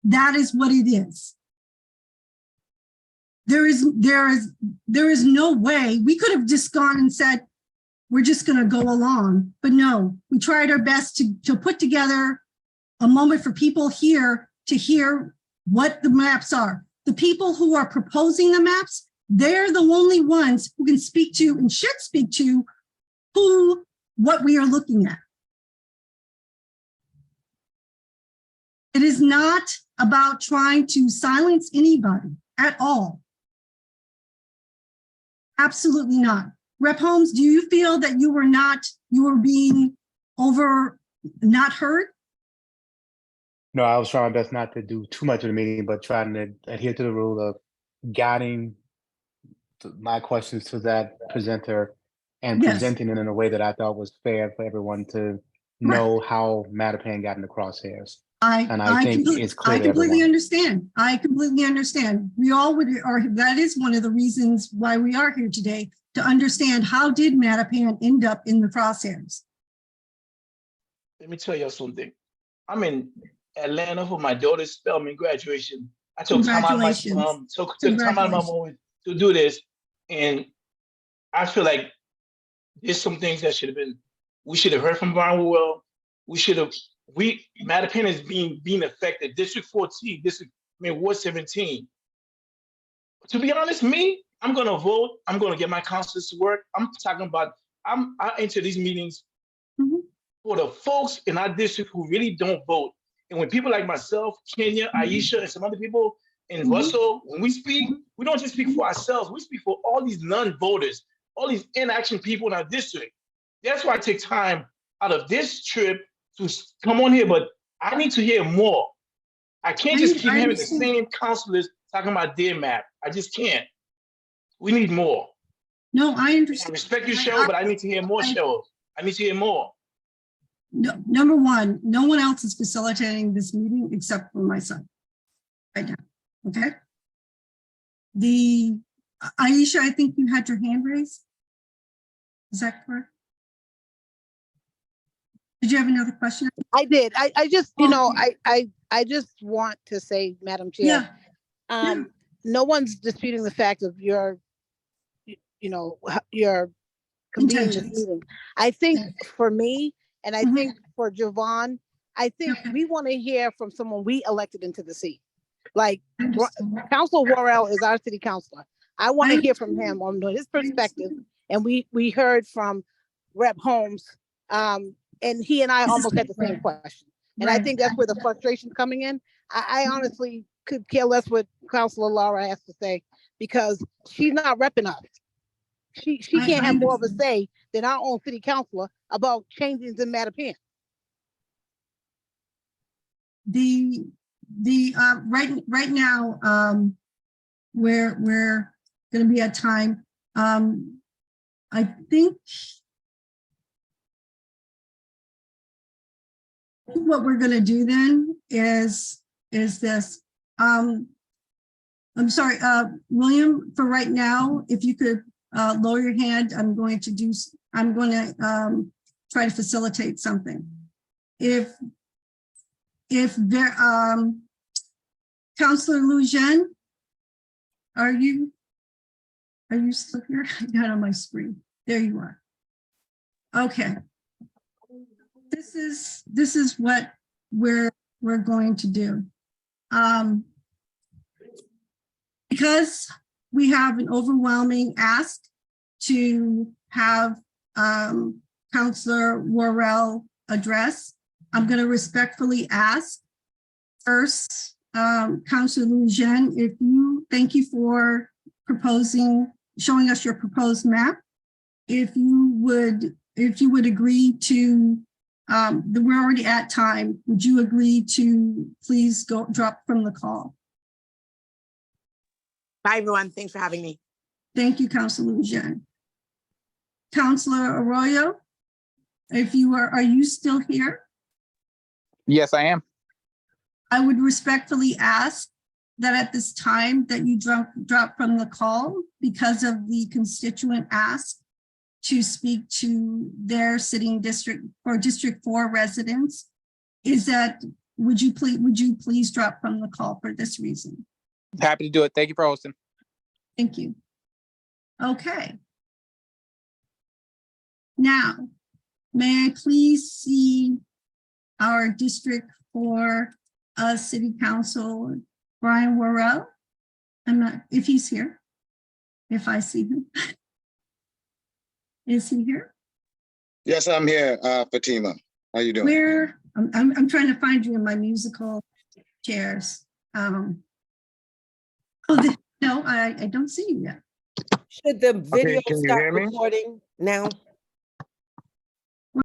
That is what it is. There is no way we could have just gone and said, we're just going to go along. But no, we tried our best to put together a moment for people here to hear what the maps are. The people who are proposing the maps they're the only ones who can speak to and should speak to what we are looking at. It is not about trying to silence anybody at all. Absolutely not. Rep. Holmes, do you feel that you were being not heard? No, I was trying my best not to do too much of the meeting, but trying to adhere to the rule of guiding my questions to that presenter and Yes. presenting it in a way that I thought was fair for everyone to know how Mattapan got in the crosshairs. And I think it's clear I to completely everyone. understand. I completely understand. We all would, or that is one of the reasons why we are here today, to understand how did Mattapan end up in the crosshairs. Let me tell you something. I'm in Atlanta for my daughter's Spelman graduation. I took time out of my took time out of my moment to do this, and I feel like there's some things that we should have heard from Brian Well. Mattapan is being affected. District 14, Ward 17. To be honest, I'm gonna vote. I'm gonna get my councilors to work. I'm talking about. I enter these meetings for the folks in our district who really don't vote. And when people like myself, Kenya, Aisha, and some other people in Russell, when we speak, we don't just speak for ourselves. We speak for all these non-voters, all these inaction people in our district. That's why I take time out of this trip to come on here, but I need to hear more. I can't just keep hearing the same councilors talking about their map. I just can't. We need more. No, I understand. I respect you, Cheryl, but I need to hear more, Cheryl. I need to hear more. No, number one, no one else is facilitating this meeting except for my son right now. Okay. Aisha, I think you had your hand raised. Is that correct? Did you have another question? I did. I just, I just want to say, Madam Chair, no one's disputing the fact of your convening this meeting. I think for me, and I think for Javon, I think we want to hear from someone we elected into the seat. Like Councilor Worrell is our city councilor. I want to hear from him on his perspective. And we heard from Rep. Holmes, and he and I almost had the same question. And I think that's where the frustration coming in. I honestly could care less what Councilor Laura has to say because she's not repping us. She can't have more of a say than our own city councilor about changes in Mattapan. Right now, we're going to be at time. I think what we're going to do then is this. I'm sorry, William, for right now, if you could lower your hand, I'm going to try to facilitate something. If there, Councilor Lujan, are you still here? Not on my screen. There you are. Okay. This is what we're going to do. Because we have an overwhelming ask to have Councilor Worrell address, I'm going to respectfully ask first, Councilor Lujan, thank you for showing us your proposed map. If you would agree to, we're already at time, would you agree to please drop from the call? Bye, everyone. Thanks for having me. Thank you, Councilor Lujan. Councilor Arroyo, are you still here? Yes, I am. I would respectfully ask that at this time that you drop from the call because of the constituent ask to speak to their sitting district or District 4 residents. Would you please drop from the call for this reason? Happy to do it. Thank you for hosting. Thank you. Okay. Now, may I please see our District 4 City Council, Brian Worrell? I'm not, if he's here. if I see him. Is he here? Yes, I'm here, Fatima. How you doing? Where? I'm trying to find you in my musical chairs. No, I don't see you yet. Should the video can you stop hear me? recording now?